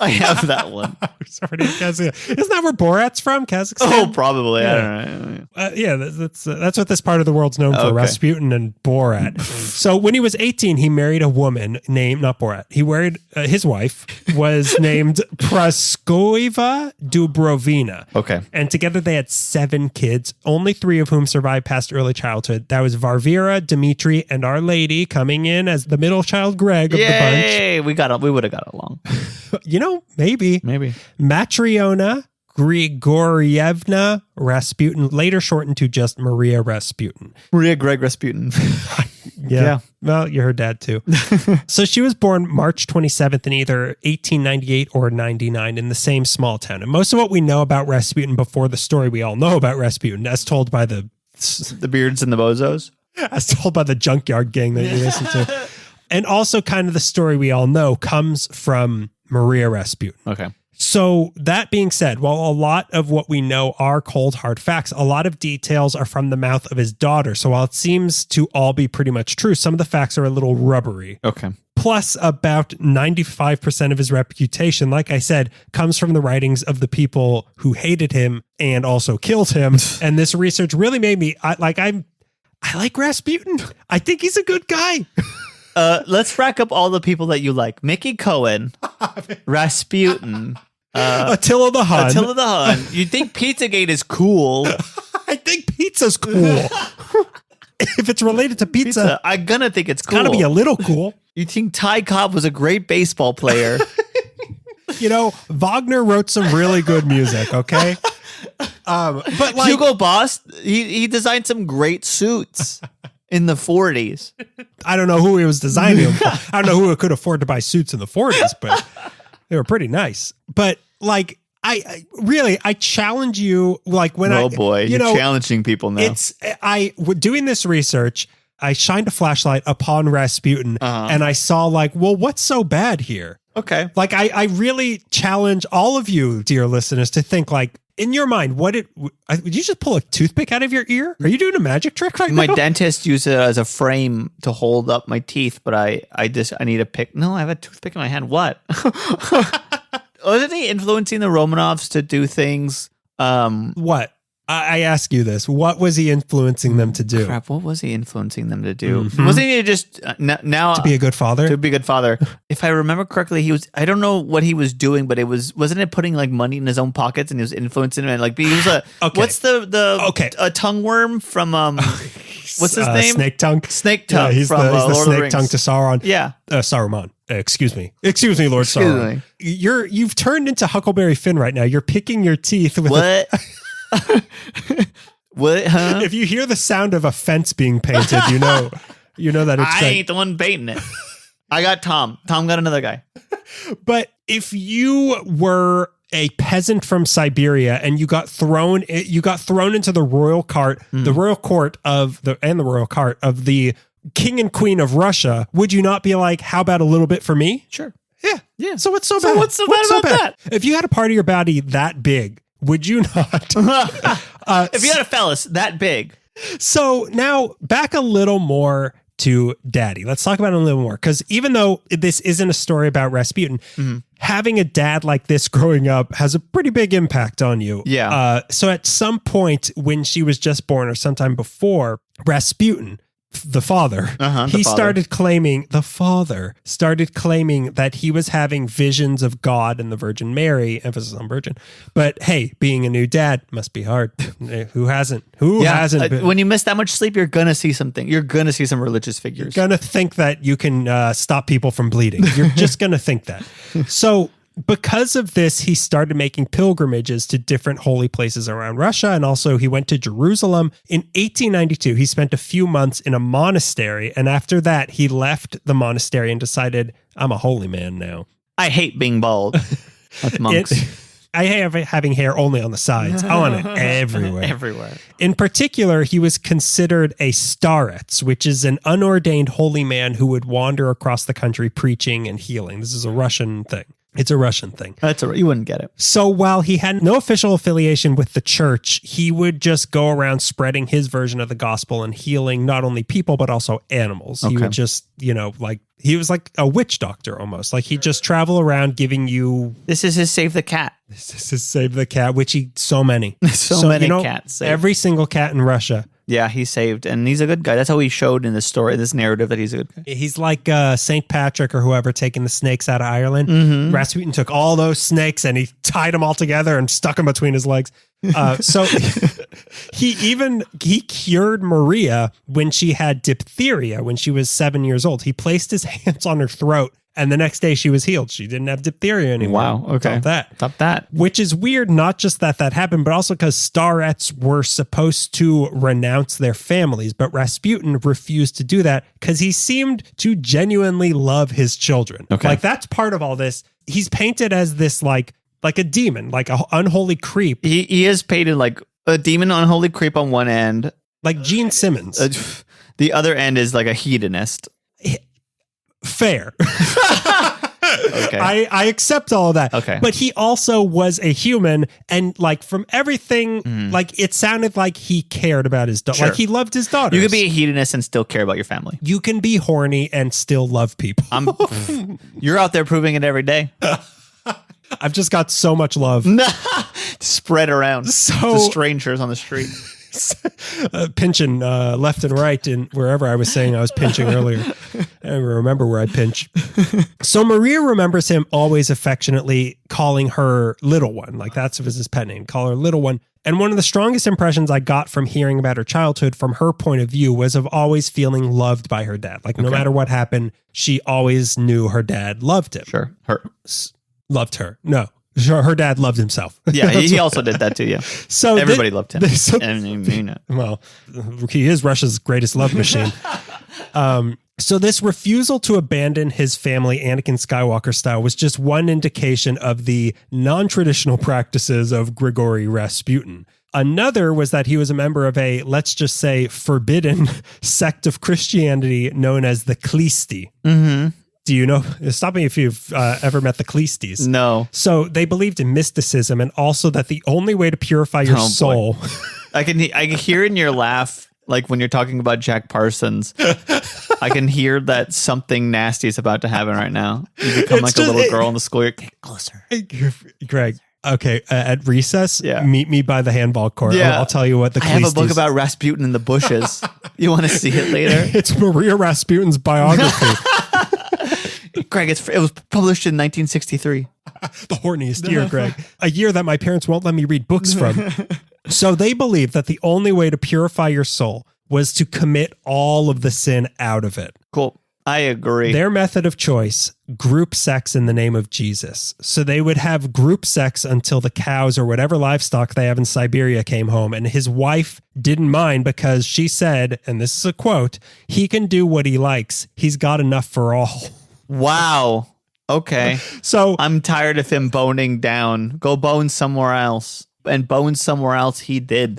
I have that one. Isn't that where Borat's from? Kazakhstan? Oh, probably. Yeah. I don't know. Yeah, that's what this part of the world's known for, Rasputin and Borat. So when he was 18, he married a woman named, not Borat, he married, his wife was named Praskoeva Dubrovina. Okay. And together they had 7 kids, only 3 of whom survived past early childhood. That was Varvara, Dmitri, and Our Lady coming in as the middle child Greg of the bunch. Yay! We would have got along. Maybe. Matriona Grigorievna Rasputin, later shortened to just Maria Rasputin. Maria Greg Rasputin. Yeah. Well, you're her dad too. So she was born March 27th in either 1898 or 99 in the same small town. And most of what we know about Rasputin before the story we all know about Rasputin, as told by the beards and the bozos, as told by the Junkyard Gang that you listen to. And also kind of the story we all know comes from Maria Rasputin. Okay. So that being said, while a lot of what we know are cold, hard facts, a lot of details are from the mouth of his daughter. So while it seems to all be pretty much true, some of the facts are a little rubbery. Okay. Plus, about 95% of his reputation, like I said, comes from the writings of the people who hated him and also killed him. And this research really made me, I like Rasputin. I think he's a good guy. Let's rack up all the people that you like. Mickey Cohen, Rasputin, Attila the Hun. You think Pizzagate is cool? I think pizza's cool. If it's related to pizza, I'm gonna think it's cool. Gotta be a little cool. You think Ty Cobb was a great baseball player? Wagner wrote some really good music. Okay, but like Hugo Boss, he designed some great suits. In the 40s. I don't know who he was designing them for. I don't know who could afford to buy suits in the 40s, but they were pretty nice. But like, I challenge you, like when you're challenging people now. Doing this research, I shined a flashlight upon Rasputin and I saw like, well, what's so bad here? Okay. Like I really challenge all of you, dear listeners, to think like, in your mind, would you just pull a toothpick out of your ear? Are you doing a magic trick right now? My dentist used it as a frame to hold up my teeth, but I need a pick. No, I have a toothpick in my hand. What? Wasn't he influencing the Romanovs to do things? What? I ask you this. What was he influencing them to do? Crap, what was he influencing them to do? Mm-hmm. Wasn't he just now to be a good father? To be a good father. If I remember correctly, I don't know what he was doing, but wasn't it putting like money in his own pockets and he was influencing him? And like he was what's a tongue worm from what's his name? Snake Tongue. Snake Tongue. Yeah, he's from the Lord Snake Tongue to Sauron. Yeah. Saruman. Excuse me, Lord Sauron. You've turned into Huckleberry Finn right now. You're picking your teeth with what? What? Huh? If you hear the sound of a fence being painted, you know that it's. I ain't the one painting it. I got Tom. Tom got another guy. But if you were a peasant from Siberia and you got thrown into the royal cart, the royal court of the king and queen of Russia, would you not be like, how about a little bit for me? Sure. Yeah. So what's so bad? What's so bad about that? If you had a part of your body that big, would you not? If you had a phallus that big. So now back a little more to Daddy. Let's talk about it a little more. Because even though this isn't a story about Rasputin, having a dad like this growing up has a pretty big impact on you. Yeah. So at some point when she was just born or sometime before, Rasputin the father, started claiming that he was having visions of God and the Virgin Mary, emphasis on virgin. But hey, being a new dad must be hard. Who hasn't? Hasn't? When you miss that much sleep, you're gonna see something. You're gonna see some religious figures. You're gonna think that you can stop people from bleeding. You're just gonna think that. So, because of this, he started making pilgrimages to different holy places around Russia. And also he went to Jerusalem. In 1892, he spent a few months in a monastery. And after that, he left the monastery and decided, I'm a holy man now. I hate being bald. That's monks. I hate having hair only on the sides. I want it everywhere. Everywhere. In particular, he was considered a starets, which is an unordained holy man who would wander across the country preaching and healing. This is a Russian thing. It's a Russian thing. You wouldn't get it. So while he had no official affiliation with the church, he would just go around spreading his version of the gospel and healing not only people, but also animals. Okay. He would just, he was like a witch doctor almost. Like he'd just travel around giving you... This is his Save the Cat. This is his Save the Cat, which so many. so many cats saved. Every single cat in Russia. Yeah, he saved, and he's a good guy. That's how he showed in this story, this narrative, that he's a good guy. He's like St. Patrick or whoever taking the snakes out of Ireland. Mm-hmm. Rasputin took all those snakes and he tied them all together and stuck them between his legs. So he cured Maria when she had diphtheria when she was 7 years old. He placed his hands on her throat. And the next day she was healed. She didn't have diphtheria anymore. Wow. Okay. Stop that. Which is weird, not just that happened, but also because starets were supposed to renounce their families. But Rasputin refused to do that because he seemed to genuinely love his children. Okay. Like that's part of all this. He's painted as this like a demon, like an unholy creep. He is painted like a demon, unholy creep on one end. Like Gene Simmons. The other end is like a hedonist. Fair. Okay. I accept all of that. Okay. But he also was a human, and like from everything, like it sounded like he cared about his daughter. Sure. Like he loved his daughter. You can be a hedonist and still care about your family. You can be horny and still love people. You're out there proving it every day. I've just got so much love. Spread around to strangers on the street. Pinching left and right and wherever I was saying I was pinching earlier. I don't even remember where I pinched. So Maria remembers him always affectionately calling her little one. Like that's his pet name. Call her little one. And one of the strongest impressions I got from hearing about her childhood from her point of view was of always feeling loved by her dad. Like no matter what happened, she always knew her dad loved him. Sure. Loved her. No. Sure, her dad loved himself. Yeah, he also did that too, yeah. So everybody loved him. Well, he is Russia's greatest love machine. So this refusal to abandon his family, Anakin Skywalker style, was just one indication of the non-traditional practices of Grigory Rasputin. Another was that he was a member of a, let's just say, forbidden sect of Christianity known as the Klisti. Mm-hmm. Do you know? Stop me if you've ever met the Klistis. No. So they believed in mysticism and also that the only way to purify your soul. I can hear in your laugh, like when you're talking about Jack Parsons, I can hear that something nasty is about to happen right now. You become like a little girl in the school. You're get closer. Greg. Okay, at recess, meet me by the handball court. Yeah. I'll tell you what the Klistis. I have a book about Rasputin in the bushes. You want to see it later? It's Maria Rasputin's biography. Greg, it was published in 1963. The horniest year, Greg. A year that my parents won't let me read books from. So they believed that the only way to purify your soul was to commit all of the sin out of it. Cool. I agree. Their method of choice, group sex in the name of Jesus. So they would have group sex until the cows or whatever livestock they have in Siberia came home. And his wife didn't mind because she said, and this is a quote, he can do what he likes. He's got enough for all. Wow. Okay. So I'm tired of him boning down. Go bone somewhere else. And bone somewhere else he did.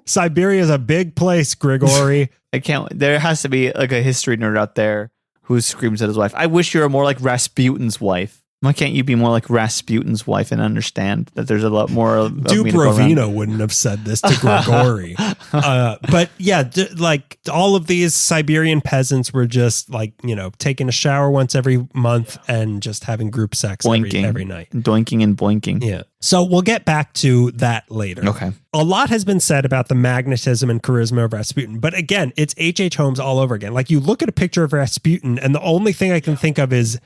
Siberia is a big place, Grigory. There has to be like a history nerd out there who screams at his wife. I wish you were more like Rasputin's wife. Why can't you be more like Rasputin's wife and understand that there's a lot more of Dubrovino wouldn't have said this to Grigori. But yeah, like all of these Siberian peasants were just like, taking a shower once every month and just having group sex every night. Doinking and boinking. Yeah. So we'll get back to that later. Okay. A lot has been said about the magnetism and charisma of Rasputin, but again, it's H.H. Holmes all over again. Like you look at a picture of Rasputin and the only thing I can think of is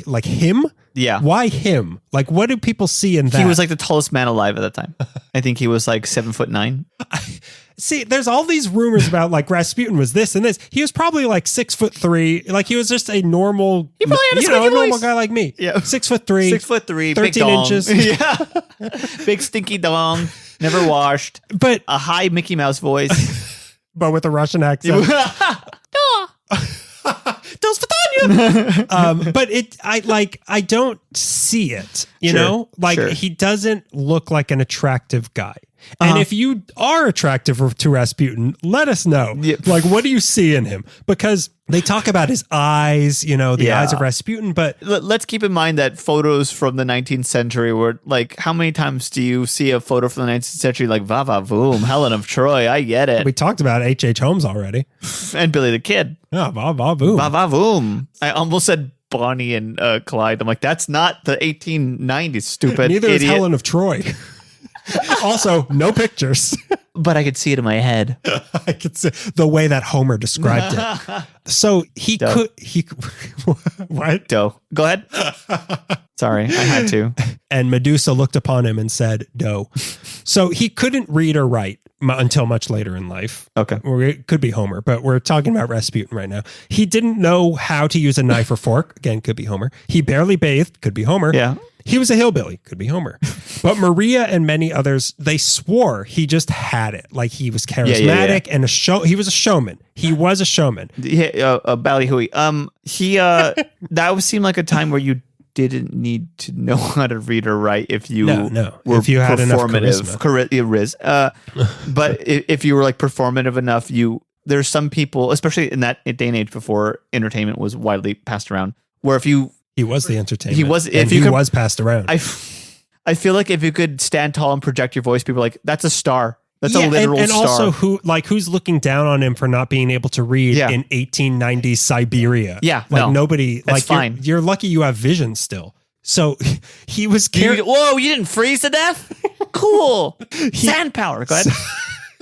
like him. Yeah. Why him? Like, what do people see in that? He was like the tallest man alive at that time. I think he was like 7'9". See, there's all these rumors about like Rasputin was this and this. He was probably like 6'3". Like he was just a normal, he probably had a normal guy like me. Yeah. 6'3", 6'3", 13 big dong. inches. Yeah. Big stinky dong, never washed. But a high Mickey Mouse voice. But with a Russian accent. But I don't see it, you know, like he doesn't look like an attractive guy. And if you are attractive to Rasputin, let us know. Yep. Like, what do you see in him? Because they talk about his eyes, the eyes of Rasputin, but let's keep in mind that photos from the 19th century were like, how many times do you see a photo from the 19th century like va va voom, Helen of Troy? I get it. We talked about H.H. Holmes already. And Billy the Kid. Yeah, va va voom. Va va voom. I almost said Bonnie and Clyde. I'm like, that's not the 1890s, stupid Neither idiot. is Helen of Troy. Also, no pictures. But I could see it in my head. I could see the way that Homer described it. So he what? Doe. Go ahead. Sorry, I had to. And Medusa looked upon him and said, "Doe." So he couldn't read or write until much later in life. Okay. Or it could be Homer, but we're talking about Rasputin right now. He didn't know how to use a knife or fork. Again, could be Homer. He barely bathed. Could be Homer. Yeah. He was a hillbilly. Could be Homer. But Maria and many others, they swore he just had it. Like he was charismatic and he was a showman. He was a showman. Yeah, ballyhooey. That would seem like a time where you didn't need to know how to read or write if you were if you had performative. But if you were like performative enough, there's some people, especially in that day and age before entertainment was widely passed around, where if you he was the entertainment. He was. If he was passed around. I feel like if you could stand tall and project your voice, people are like, that's a star. That's a literal and star. And also, who's looking down on him for not being able to read in 1890s Siberia? Yeah, nobody. That's fine. You're lucky you have vision still. So he was. Whoa! You didn't freeze to death. Cool. Sand power. Go ahead.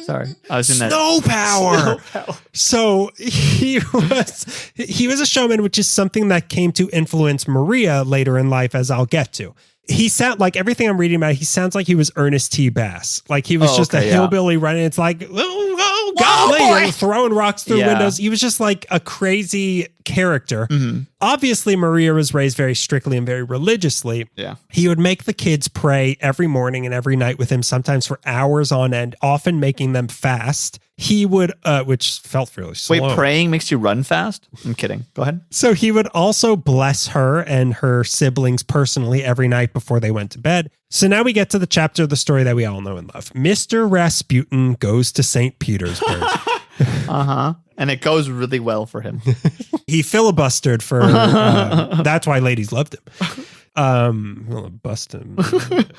Sorry, I was in that. Snow power. So he was a showman, which is something that came to influence Maria later in life, as I'll get to. He sound like everything I'm reading about. He sounds like he was Ernest T. Bass. Like he was just a hillbilly running. It's like, oh golly, throwing rocks through windows. He was just like a crazy character. Mm-hmm. Obviously, Maria was raised very strictly and very religiously. Yeah. He would make the kids pray every morning and every night with him, sometimes for hours on end, often making them fast. He would, which felt really slow. Wait, praying makes you run fast? I'm kidding. Go ahead. So he would also bless her and her siblings personally every night before they went to bed. So now we get to the chapter of the story that we all know and love. Mr. Rasputin goes to St. Petersburg. And it goes really well for him. He filibustered for, that's why ladies loved him. Bust him.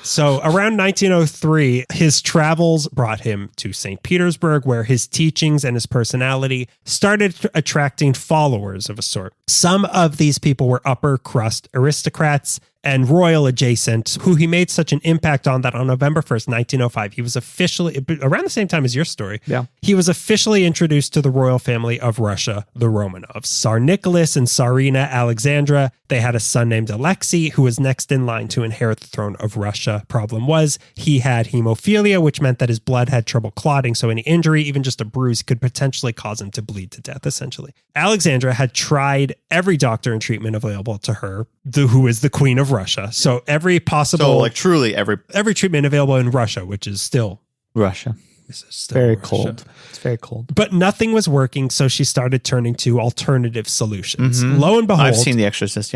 So around 1903, his travels brought him to St. Petersburg, where his teachings and his personality started attracting followers of a sort. Some of these people were upper crust aristocrats and royal adjacent, who he made such an impact on that on November 1st, 1905, he was officially, around the same time as your story, he was officially introduced to the royal family of Russia, the Romanovs. Tsar Nicholas and Tsarina Alexandra, they had a son named Alexei, who was next in line to inherit the throne of Russia. Problem was, he had hemophilia, which meant that his blood had trouble clotting, so any injury, even just a bruise, could potentially cause him to bleed to death, essentially. Alexandra had tried every doctor and treatment available to her, who is the queen of Russia. So every possible... So like truly every treatment available in Russia, which is still... Russia. This is still very Russia. cold. It's very cold. But nothing was working, so she started turning to alternative solutions. Mm-hmm. Lo and behold... I've seen The Exorcist,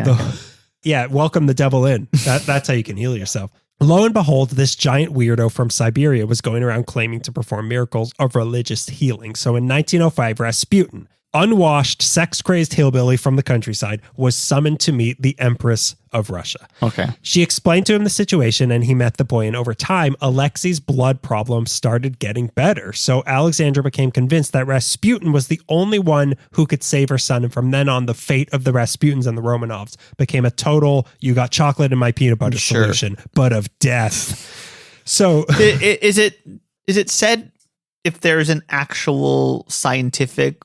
welcome the devil in. That's how you can heal yourself. Lo and behold, this giant weirdo from Siberia was going around claiming to perform miracles of religious healing. So in 1905, Rasputin, unwashed, sex-crazed hillbilly from the countryside, was summoned to meet the Empress of Russia. Okay. She explained to him the situation, and he met the boy, and over time, Alexei's blood problem started getting better. So Alexandra became convinced that Rasputin was the only one who could save her son, and from then on, the fate of the Rasputins and the Romanovs became a total, you got chocolate in my peanut butter solution, but of death. So is it said if there's an actual scientific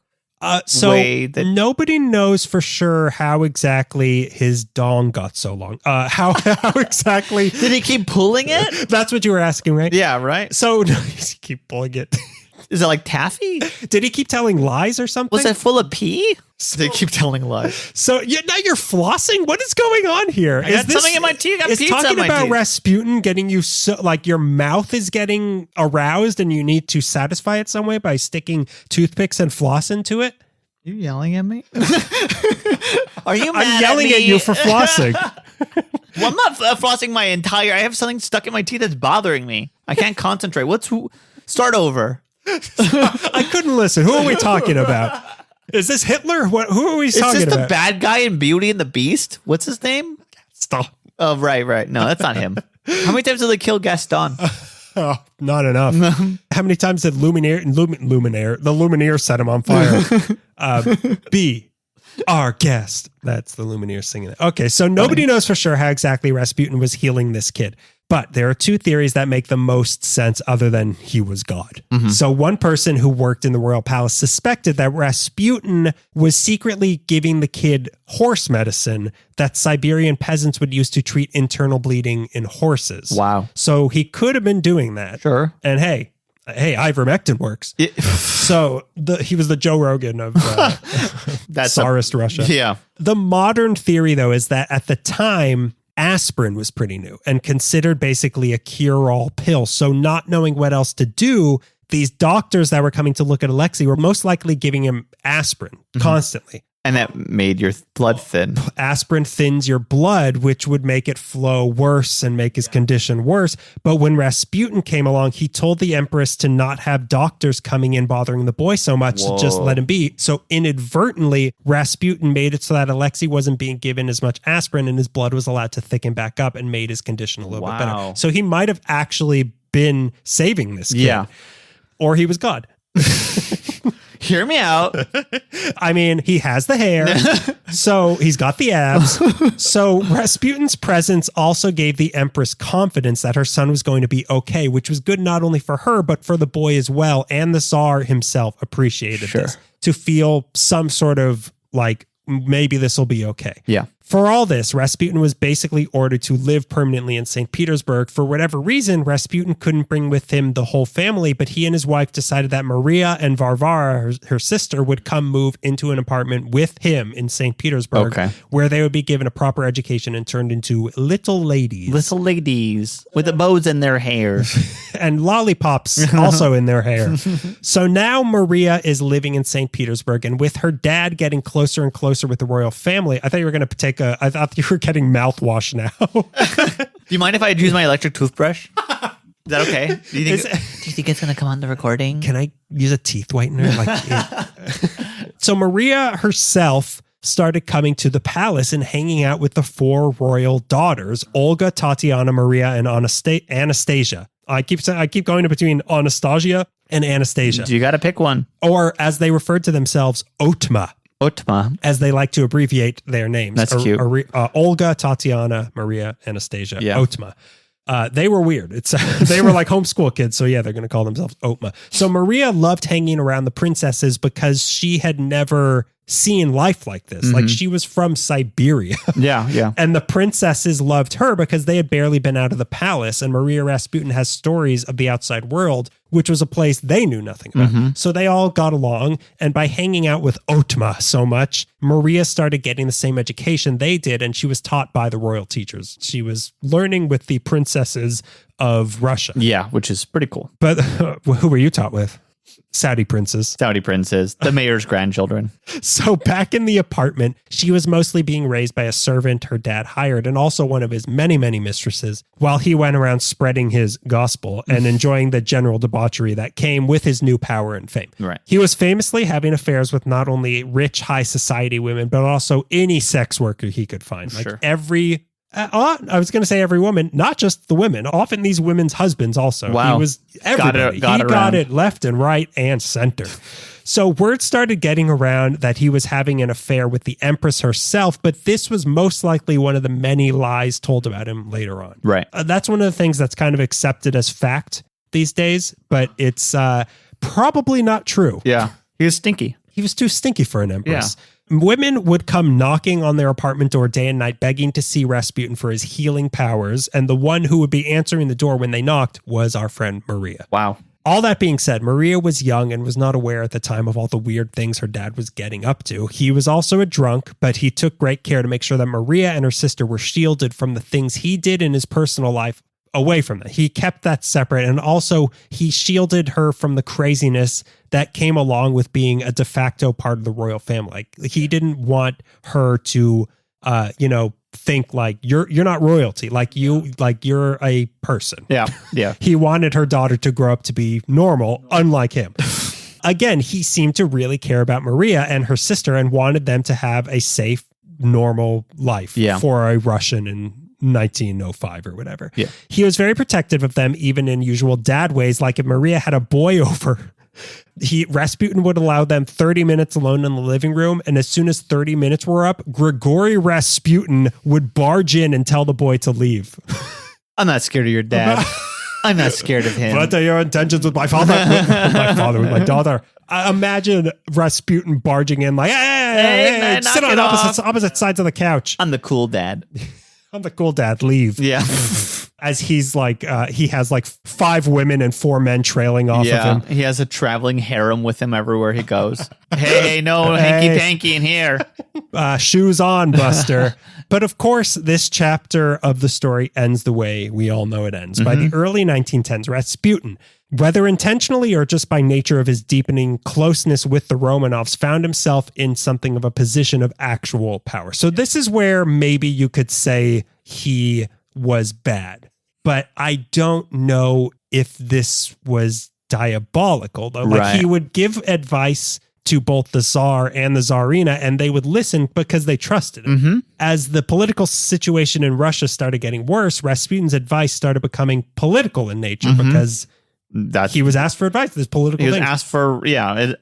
way that nobody knows for sure how exactly his dong got so long. How exactly did he keep pulling it? That's what you were asking, right? Yeah, right. So he keep pulling it. Is it like taffy? Did he keep telling lies or something? Was it full of pee? They keep telling lies. So now you're flossing? What is going on here? I got something in my teeth. I got pizza talking in my about teeth. Rasputin getting you so, like your mouth is getting aroused and you need to satisfy it some way by sticking toothpicks and floss into it? You yelling at me? Are you mad I'm yelling at you for flossing. Well, I'm not flossing my entire... I have something stuck in my teeth that's bothering me. I can't concentrate. Start over. I couldn't listen. Who are we talking about? Is this Hitler? Who are we talking about? Is this the bad guy in Beauty and the Beast? What's his name? Stop. Oh, right. No, that's not him. How many times did they kill Gaston? Oh, not enough. How many times did the Lumineer set him on fire? Be our guest. That's the Lumineer singing it. Okay, so nobody knows for sure how exactly Rasputin was healing this kid. But there are two theories that make the most sense other than he was God. Mm-hmm. So one person who worked in the royal palace suspected that Rasputin was secretly giving the kid horse medicine that Siberian peasants would use to treat internal bleeding in horses. Wow. So he could have been doing that. Sure. And hey, ivermectin works. So he was the Joe Rogan of Tsarist Russia. Yeah. The modern theory, though, is that at the time, aspirin was pretty new and considered basically a cure-all pill. So not knowing what else to do, these doctors that were coming to look at Alexei were most likely giving him aspirin constantly. And that made your blood thin. Aspirin thins your blood, which would make it flow worse and make his condition worse. But when Rasputin came along, he told the Empress to not have doctors coming in bothering the boy so much, to just let him be. So inadvertently, Rasputin made it so that Alexei wasn't being given as much aspirin and his blood was allowed to thicken back up and made his condition a little bit better. So he might have actually been saving this kid. Yeah. Or he was God. Hear me out. I mean, he has the hair, so he's got the abs. So Rasputin's presence also gave the Empress confidence that her son was going to be okay, which was good not only for her, but for the boy as well. And the Tsar himself appreciated this, to feel some sort of like, maybe this will be okay. Yeah. For all this, Rasputin was basically ordered to live permanently in St. Petersburg. For whatever reason, Rasputin couldn't bring with him the whole family, but he and his wife decided that Maria and Varvara, her sister, would come move into an apartment with him in St. Petersburg, where they would be given a proper education and turned into little ladies. Little ladies with the bows in their hair. And lollipops also in their hair. So now Maria is living in St. Petersburg, and with her dad getting closer and closer with the royal family, I thought you were going to I thought you were getting mouthwash now. Do you mind if I use my electric toothbrush? Is that okay? Do you think it's going to come on the recording? Can I use a teeth whitener? So Maria herself started coming to the palace and hanging out with the four royal daughters, Olga, Tatiana, Maria, and Anastasia. I keep going between Anastasia and Anastasia. You got to pick one. Or as they referred to themselves, Otma. Otma. As they like to abbreviate their names. That's cute. Olga, Tatiana, Maria, Anastasia. Yeah. Otma. They were weird. They were like homeschool kids. So yeah, they're going to call themselves Otma. So Maria loved hanging around the princesses because she had never seen life like this. Like she was from Siberia. Yeah. And the princesses loved her because they had barely been out of the palace. And Maria Rasputin has stories of the outside world, which was a place they knew nothing about. So they all got along. And by hanging out with Otma so much, Maria started getting the same education they did. And she was taught by the royal teachers. She was learning with the princesses of Russia. Yeah, which is pretty cool. But who were you taught with? Saudi princes. The mayor's grandchildren. So back in the apartment, she was mostly being raised by a servant her dad hired and also one of his many, many mistresses while he went around spreading his gospel and enjoying the general debauchery that came with his new power and fame. Right. He was famously having affairs with not only rich, high society women, but also any sex worker he could find. Like every... I was going to say every woman, not just the women, often these women's husbands also. Wow. He was everybody. He got it left and right and center. So word started getting around that he was having an affair with the Empress herself, but this was most likely one of the many lies told about him later on. Right. That's one of the things that's kind of accepted as fact these days, but it's probably not true. Yeah. He was stinky. He was too stinky for an empress. Yeah. Women would come knocking on their apartment door day and night, begging to see Rasputin for his healing powers. And the one who would be answering the door when they knocked was our friend Maria. Wow. All that being said, Maria was young and was not aware at the time of all the weird things her dad was getting up to. He was also a drunk, but he took great care to make sure that Maria and her sister were shielded from the things he did in his personal life away from that. He kept that separate, and also he shielded her from the craziness that came along with being a de facto part of the royal family. Like, he didn't want her to think like you're not royalty, like you're a person. Yeah. He wanted her daughter to grow up to be normal, unlike him. Again, he seemed to really care about Maria and her sister and wanted them to have a safe, normal life for a Russian in 1905 or whatever. Yeah. He was very protective of them, even in usual dad ways. Like if Maria had a boy over, Rasputin would allow them 30 minutes alone in the living room. And as soon as 30 minutes were up, Grigory Rasputin would barge in and tell the boy to leave. I'm not scared of your dad. I'm not scared of him. What are your intentions with my father? With my daughter. Imagine Rasputin barging in like, hey, man, sit on opposite sides of the couch. I'm the cool dad. I'm the cool dad, leave. Yeah. As he's like, he has like 5 women and 4 men trailing off of him. He has a traveling harem with him everywhere he goes. Hey, no hanky-panky in here. Shoes on, Buster. But of course, this chapter of the story ends the way we all know it ends. By the early 1910s, Rasputin, whether intentionally or just by nature of his deepening closeness with the Romanovs, found himself in something of a position of actual power. So this is where maybe you could say he was bad. But I don't know if this was diabolical, though. Like, he would give advice to both the Tsar and the Tsarina, and they would listen because they trusted him. As the political situation in Russia started getting worse, Rasputin's advice started becoming political in nature because he was asked for advice. This political thing. He was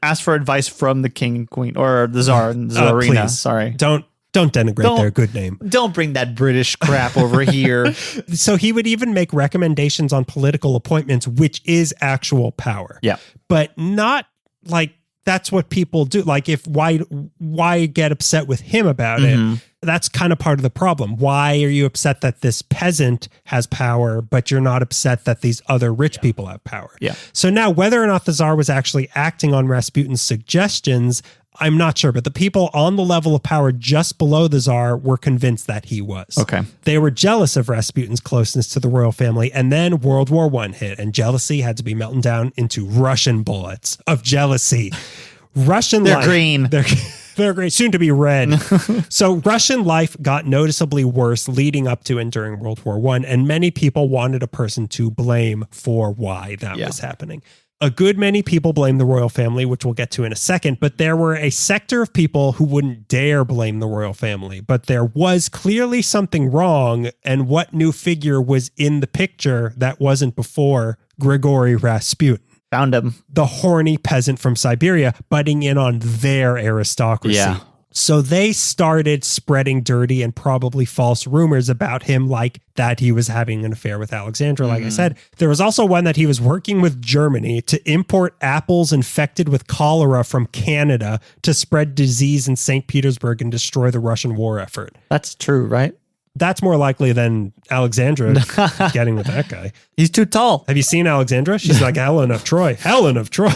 asked for advice from the king and queen, or the Tsar and the Tsarina. Please, sorry. Don't denigrate their good name. Don't bring that British crap over here. So he would even make recommendations on political appointments, which is actual power. Yeah. But not like that's what people do. Like, why get upset with him about it? That's kind of part of the problem. Why are you upset that this peasant has power, but you're not upset that these other rich people have power? Yeah. So now, whether or not the Tsar was actually acting on Rasputin's suggestions, I'm not sure, but the people on the level of power just below the Tsar were convinced that he was. Okay. They were jealous of Rasputin's closeness to the royal family, and then World War I hit, and jealousy had to be melted down into Russian bullets of jealousy. They're green. They're green, soon to be red. So Russian life got noticeably worse leading up to and during World War I, and many people wanted a person to blame for why that was happening. A good many people blame the royal family, which we'll get to in a second, but there were a sector of people who wouldn't dare blame the royal family. But there was clearly something wrong, and what new figure was in the picture that wasn't before Grigory Rasputin? Found him. The horny peasant from Siberia butting in on their aristocracy. Yeah. So they started spreading dirty and probably false rumors about him, like that he was having an affair with Alexandra. Like I said, there was also one that he was working with Germany to import apples infected with cholera from Canada to spread disease in St. Petersburg and destroy the Russian war effort. That's true, right? That's more likely than Alexandra getting with that guy. He's too tall. Have you seen Alexandra? She's like Helen of Troy. Helen of Troy.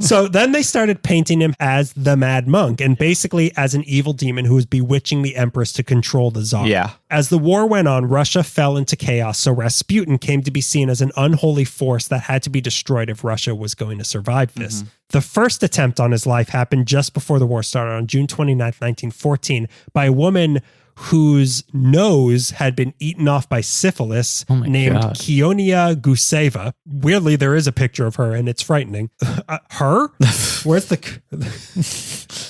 So then they started painting him as the Mad Monk and basically as an evil demon who was bewitching the Empress to control the Tsar. Yeah. As the war went on, Russia fell into chaos, so Rasputin came to be seen as an unholy force that had to be destroyed if Russia was going to survive this. Mm-hmm. The first attempt on his life happened just before the war started on June 29th, 1914, by a woman whose nose had been eaten off by syphilis named Kionia Guseva. Weirdly, there is a picture of her and it's frightening. Her? Where's the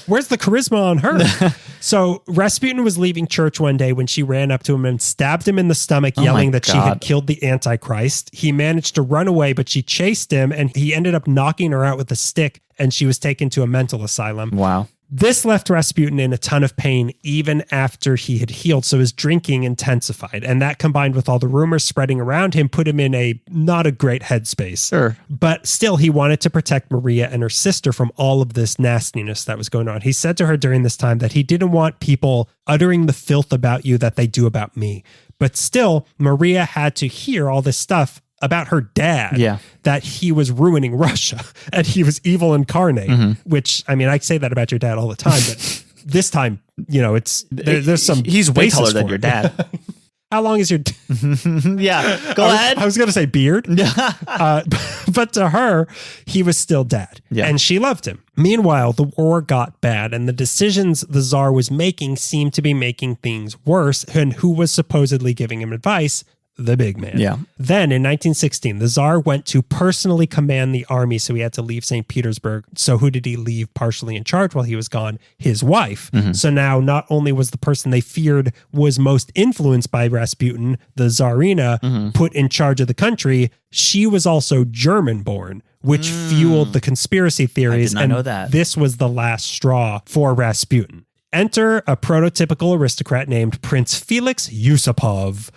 charisma on her? So Rasputin was leaving church one day when she ran up to him and stabbed him in the stomach, yelling that she had killed the Antichrist. He managed to run away, but she chased him and he ended up knocking her out with a stick and she was taken to a mental asylum. Wow. This left Rasputin in a ton of pain even after he had healed, so his drinking intensified. And that combined with all the rumors spreading around him put him in not a great headspace. Sure. But still, he wanted to protect Maria and her sister from all of this nastiness that was going on. He said to her during this time that he didn't want people uttering the filth about you that they do about me. But still, Maria had to hear all this stuff about her dad, that he was ruining Russia and he was evil incarnate, which, I mean, I say that about your dad all the time, but this time, there's some he's way taller than your dad. How long is your Yeah, go ahead. I was going to say beard. But to her, he was still dad and she loved him. Meanwhile, the war got bad and the decisions the Tsar was making seemed to be making things worse. And who was supposedly giving him advice? The big man. Yeah. Then in 1916, the Tsar went to personally command the army, so he had to leave St. Petersburg. So who did he leave partially in charge while he was gone? His wife. Mm-hmm. So now not only was the person they feared was most influenced by Rasputin, the Tsarina, put in charge of the country, she was also German-born, which fueled the conspiracy theories. I did not know that. This was the last straw for Rasputin. Enter a prototypical aristocrat named Prince Felix Yusupov.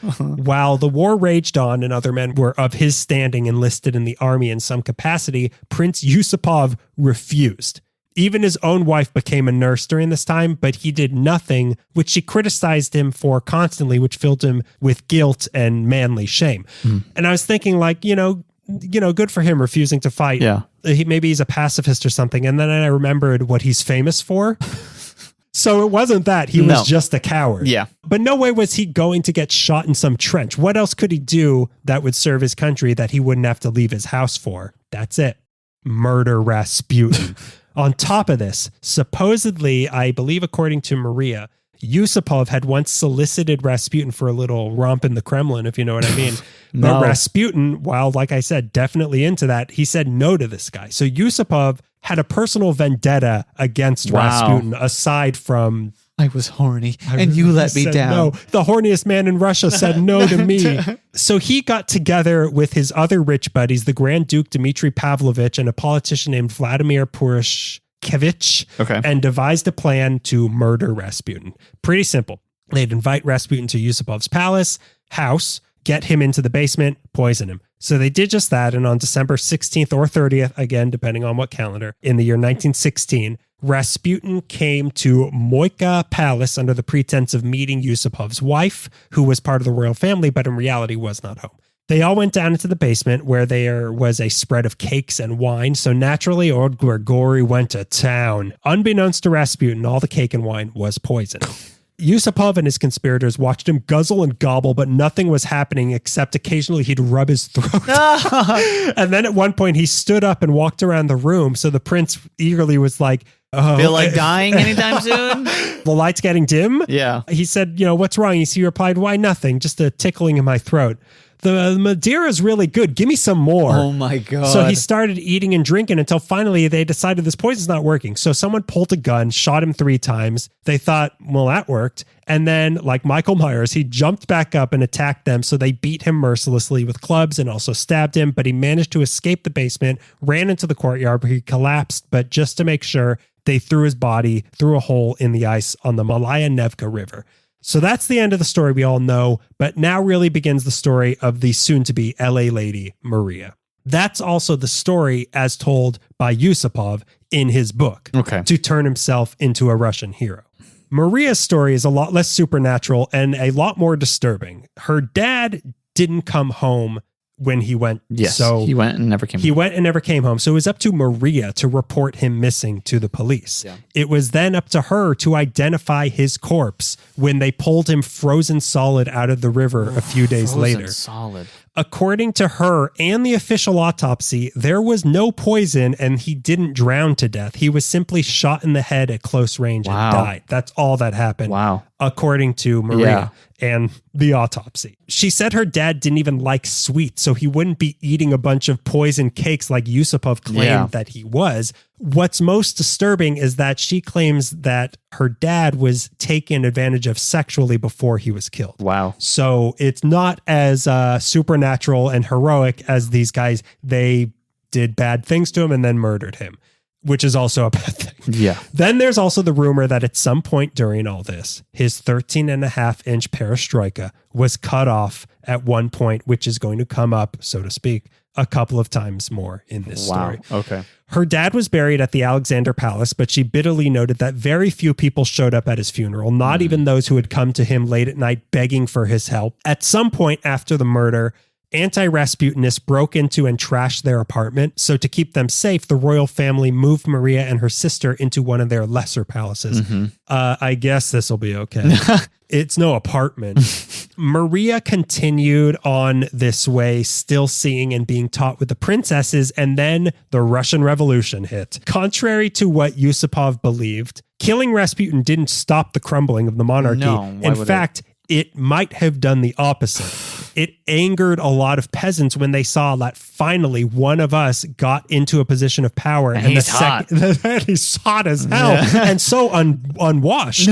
While the war raged on and other men were of his standing enlisted in the army in some capacity, Prince Yusupov refused. Even his own wife became a nurse during this time, but he did nothing, which she criticized him for constantly, which filled him with guilt and manly shame. And I was thinking good for him refusing to fight. Yeah. Maybe he's a pacifist or something. And then I remembered what he's famous for. So it wasn't that. He was just a coward. Yeah. But no way was he going to get shot in some trench. What else could he do that would serve his country that he wouldn't have to leave his house for? That's it. Murder Rasputin. On top of this, supposedly, I believe according to Maria, Yusupov had once solicited Rasputin for a little romp in the Kremlin, if you know what I mean. But Rasputin, while, like I said, definitely into that, he said no to this guy. So Yusupov had a personal vendetta against Rasputin, aside from... I was horny, and you let me down. No, the horniest man in Russia said no to me. So he got together with his other rich buddies, the Grand Duke Dmitry Pavlovich and a politician named Vladimir Purushkevich, and devised a plan to murder Rasputin. Pretty simple. They'd invite Rasputin to Yusupov's house, get him into the basement, poison him. So they did just that, and on December 16th or 30th, again, depending on what calendar, in the year 1916, Rasputin came to Moika Palace under the pretense of meeting Yusupov's wife, who was part of the royal family, but in reality was not home. They all went down into the basement where there was a spread of cakes and wine, so naturally old Grigory went to town. Unbeknownst to Rasputin, all the cake and wine was poison. Yusupov and his conspirators watched him guzzle and gobble, but nothing was happening except occasionally he'd rub his throat. And then at one point he stood up and walked around the room. So the prince eagerly was like, feel like dying anytime soon? The light's getting dim? Yeah. He said, what's wrong? He replied, why nothing? Just a tickling in my throat. The Madeira is really good. Give me some more. Oh my God. So he started eating and drinking until finally they decided this poison's not working. So someone pulled a gun, shot him 3 times. They thought, well, that worked. And then, like Michael Myers, he jumped back up and attacked them. So they beat him mercilessly with clubs and also stabbed him. But he managed to escape the basement, ran into the courtyard where he collapsed. But just to make sure, they threw his body through a hole in the ice on the Malaya Nevka River. So that's the end of the story we all know, but now really begins the story of the soon-to-be LA lady, Maria. That's also the story as told by Yusupov in his book, to turn himself into a Russian hero. Maria's story is a lot less supernatural and a lot more disturbing. Her dad didn't come home when he went. Yes, so he went and never came home. He went and never came home. So it was up to Maria to report him missing to the police. Yeah. It was then up to her to identify his corpse when they pulled him frozen solid out of the river a few days later. Solid. According to her and the official autopsy, there was no poison and he didn't drown to death. He was simply shot in the head at close range and died. That's all that happened. Wow. According to Maria and the autopsy. She said her dad didn't even like sweets, so he wouldn't be eating a bunch of poison cakes like Yusupov claimed that he was. What's most disturbing is that she claims that her dad was taken advantage of sexually before he was killed. Wow. So it's not as supernatural and heroic as these guys. They did bad things to him and then murdered him, which is also a bad thing. Yeah. Then there's also the rumor that at some point during all this, his 13.5-inch perestroika was cut off at one point, which is going to come up, so to speak, a couple of times more in this story. Okay. Her dad was buried at the Alexander Palace, but she bitterly noted that very few people showed up at his funeral, not even those who had come to him late at night begging for his help. At some point after the murder, anti-Rasputinists broke into and trashed their apartment. So to keep them safe, the royal family moved Maria and her sister into one of their lesser palaces. I guess this will be okay. It's no apartment. Maria continued on this way, still seeing and being taught with the princesses, and then the Russian Revolution hit. Contrary to what Yusupov believed, killing Rasputin didn't stop the crumbling of the monarchy. No, in fact, it might have done the opposite. It angered a lot of peasants when they saw that finally one of us got into a position of power. And he's hot. He's hot as hell and so unwashed.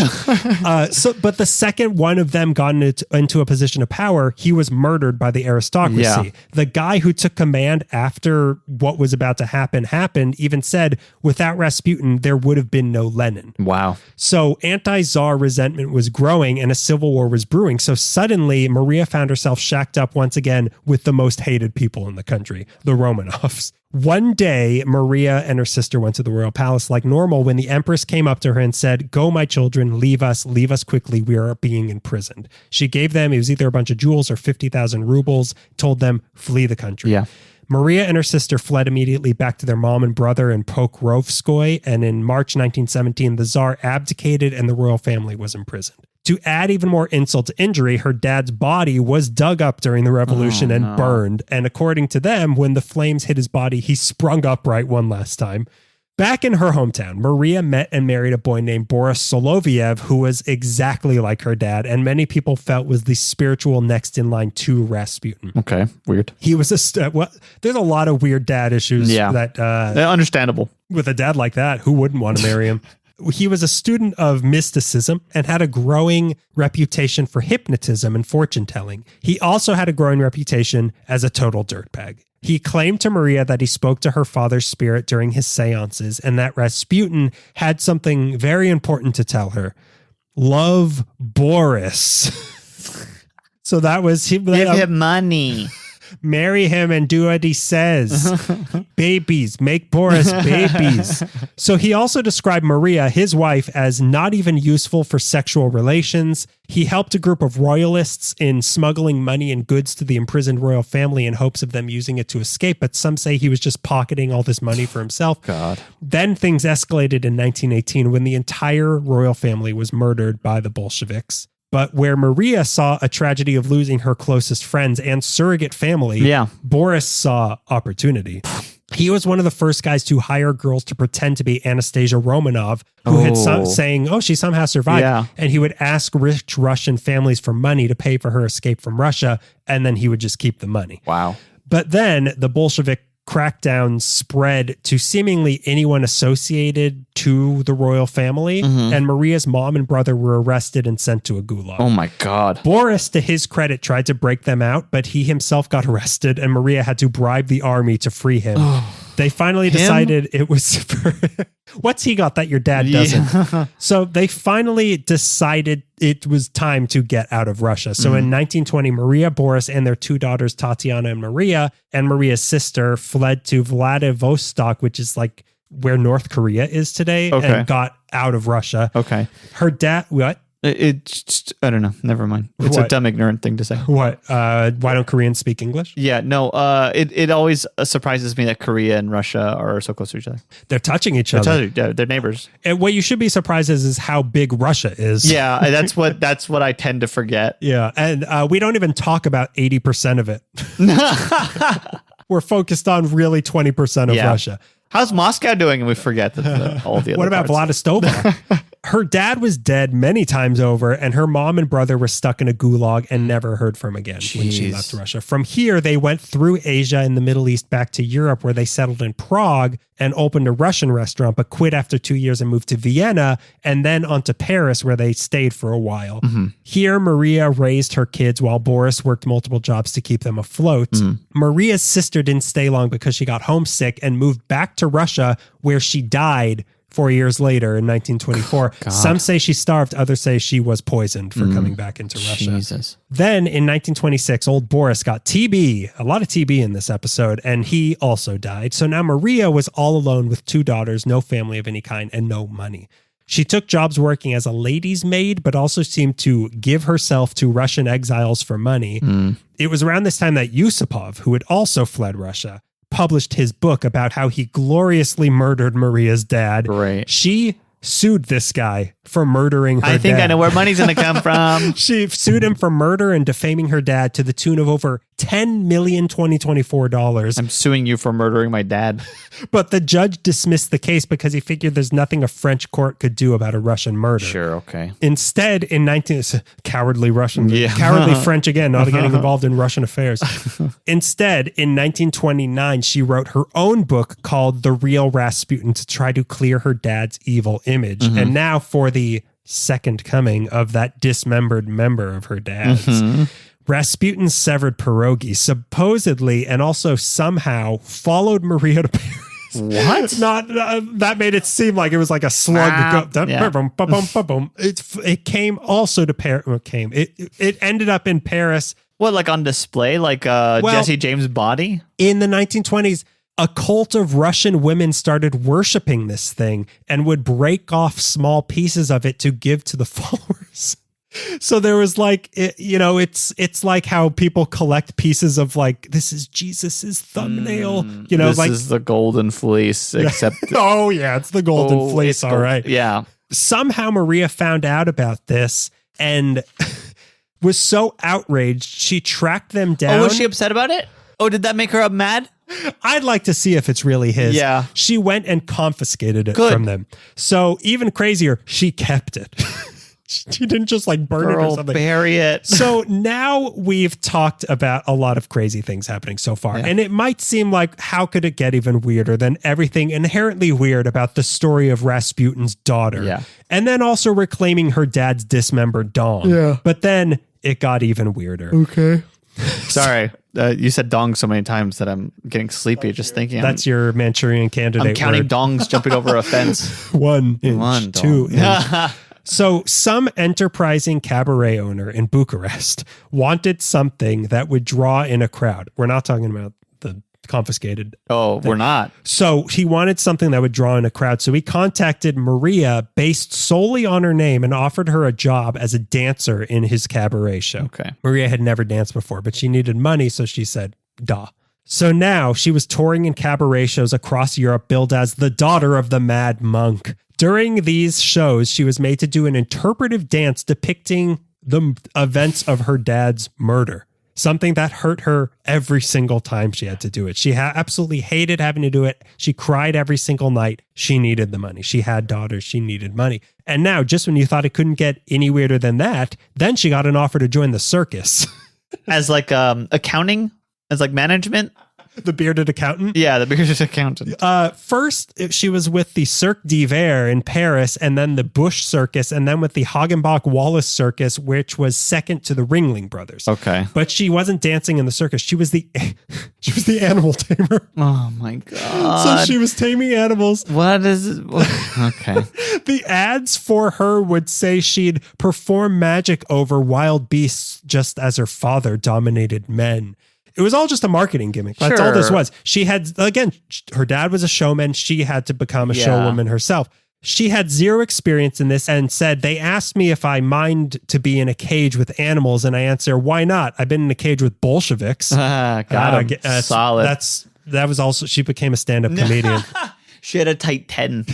But the second one of them got into a position of power, he was murdered by the aristocracy. Yeah. The guy who took command after what was about to happen happened even said, without Rasputin, there would have been no Lenin. Wow. So anti-Tsar resentment was growing and a civil war was brewing. So suddenly Maria found herself shacked up once again with the most hated people in the country, the Romanovs. One day, Maria and her sister went to the royal palace like normal when the empress came up to her and said, "Go, my children, leave us quickly. We are being imprisoned." She gave them, it was either a bunch of jewels or 50,000 rubles, told them, flee the country. Yeah. Maria and her sister fled immediately back to their mom and brother in Pokrovskoy, and in March 1917, the Tsar abdicated and the royal family was imprisoned. To add even more insult to injury, her dad's body was dug up during the revolution and burned. And according to them, when the flames hit his body, he sprung upright one last time. Back in her hometown, Maria met and married a boy named Boris Soloviev, who was exactly like her dad, and many people felt was the spiritual next in line to Rasputin. Okay, weird. He was there's a lot of weird dad issues that they're understandable. With a dad like that, who wouldn't want to marry him? He was a student of mysticism and had a growing reputation for hypnotism and fortune telling. He also had a growing reputation as a total dirtbag. He claimed to Maria that he spoke to her father's spirit during his seances and that Rasputin had something very important to tell her. Love Boris. So that was him. Give him money. Marry him and do what he says. Babies, make Boris babies. So he also described Maria, his wife, as not even useful for sexual relations. He helped a group of royalists in smuggling money and goods to the imprisoned royal family in hopes of them using it to escape, but some say he was just pocketing all this money for himself. God. Then things escalated in 1918 when the entire royal family was murdered by the Bolsheviks. But where Maria saw a tragedy of losing her closest friends and surrogate family, Boris saw opportunity. He was one of the first guys to hire girls to pretend to be Anastasia Romanov, who had saying, she somehow survived. Yeah. And he would ask rich Russian families for money to pay for her escape from Russia, and then he would just keep the money. Wow. But then the Bolshevik crackdown spread to seemingly anyone associated to the royal family, and Maria's mom and brother were arrested and sent to a gulag. Oh my God. Boris, to his credit, tried to break them out, but he himself got arrested and Maria had to bribe the army to free him. They finally decided it was what's he got that your dad doesn't? Yeah. So they finally decided it was time to get out of Russia. So in 1920, Maria, Boris, and their two daughters, Tatiana and Maria's sister, fled to Vladivostok, which is like where North Korea is today and got out of Russia. Okay. Her dad, what? It's I don't know. Never mind. It's a dumb, ignorant thing to say. What? Why don't Koreans speak English? Yeah, no. It always surprises me that Korea and Russia are so close to each other. They're touching each other. They're neighbors. And what you should be surprised is how big Russia is. Yeah, that's what I tend to forget. Yeah, and we don't even talk about 80% of it. We're focused on really 20% of Russia. How's Moscow doing? And we forget that all the other What about Vladistova? Her dad was dead many times over, and her mom and brother were stuck in a gulag and never heard from again when she left Russia. From here, they went through Asia and the Middle East back to Europe, where they settled in Prague and opened a Russian restaurant, but quit after 2 years and moved to Vienna, and then on to Paris, where they stayed for a while. Mm-hmm. Here, Maria raised her kids while Boris worked multiple jobs to keep them afloat. Mm. Maria's sister didn't stay long because she got homesick and moved back to Russia, where she died 4 years later in 1924. Some say she starved, others say she was poisoned for coming back into Russia. Jesus. Then in 1926, old Boris got TB, a lot of TB in this episode, and he also died. So now Maria was all alone with 2 daughters, no family of any kind, and no money. She took jobs working as a lady's maid, but also seemed to give herself to Russian exiles for money. Mm. It was around this time that Yusupov, who had also fled Russia, published his book about how he gloriously murdered Maria's dad. Right. She sued this guy for murdering her dad. I think I know where money's going to come from. She sued him for murder and defaming her dad to the tune of over $10 million 2024 dollars. I'm suing you for murdering my dad. But the judge dismissed the case because he figured there's nothing a French court could do about a Russian murder. Sure, okay. Instead, cowardly Russian, cowardly French again, not getting involved in Russian affairs. Instead, in 1929, she wrote her own book called The Real Rasputin to try to clear her dad's evil image. Mm-hmm. And now for the second coming of that dismembered member of her dad's. Mm-hmm. Rasputin severed pierogi, supposedly, and also somehow followed Maria to Paris. What? Not that made it seem like it was like a slug. It came also to Paris. It ended up in Paris. What, like on display, like Jesse James' body? In the 1920s, a cult of Russian women started worshiping this thing and would break off small pieces of it to give to the followers. So there was like, it's like how people collect pieces of like, this is Jesus's thumbnail, this is the golden fleece, except. Oh yeah, it's the golden fleece. All right. Yeah. Somehow Maria found out about this and was so outraged. She tracked them down. Oh, was she upset about it? Oh, did that make her mad? I'd like to see if it's really his. Yeah. She went and confiscated it from them. So even crazier, she kept it. She didn't just like burn it or something. Bury it. So now we've talked about a lot of crazy things happening so far. Yeah. And it might seem like, how could it get even weirder than everything inherently weird about the story of Rasputin's daughter? Yeah. And then also reclaiming her dad's dismembered dong. Yeah. But then it got even weirder. Okay. Sorry. You said dong so many times that I'm getting sleepy just thinking. That's your Manchurian Candidate. I'm counting dongs jumping over a fence. 1 inch, 2 inch. So some enterprising cabaret owner in Bucharest wanted something that would draw in a crowd. We're not talking about the confiscated. Oh, we're not. So he wanted something that would draw in a crowd. So he contacted Maria based solely on her name and offered her a job as a dancer in his cabaret show. Okay. Maria had never danced before, but she needed money. So she said, duh. So now she was touring in cabaret shows across Europe, billed as the daughter of the mad monk. During these shows, she was made to do an interpretive dance depicting the events of her dad's murder, something that hurt her every single time she had to do it. She absolutely hated having to do it. She cried every single night. She needed the money. She had daughters. She needed money. And now, just when you thought it couldn't get any weirder than that, then she got an offer to join the circus. As like accounting? As like management? The bearded accountant? Yeah, the bearded accountant. First, she was with the Cirque d'Hiver in Paris, and then the Bush Circus, and then with the Hagenbach Wallace Circus, which was second to the Ringling Brothers. Okay. But she wasn't dancing in the circus. She was the animal tamer. Oh my God. So she was taming animals. What is it? Okay. The ads for her would say she'd perform magic over wild beasts just as her father dominated men. It was all just a marketing gimmick. That's all this was. She had, again, her dad was a showman. She had to become a showwoman herself. She had zero experience in this and said, they asked me if I mind to be in a cage with animals. And I answer, why not? I've been in a cage with Bolsheviks. Got him. Solid. That was also, she became a stand-up comedian. She had a tight 10.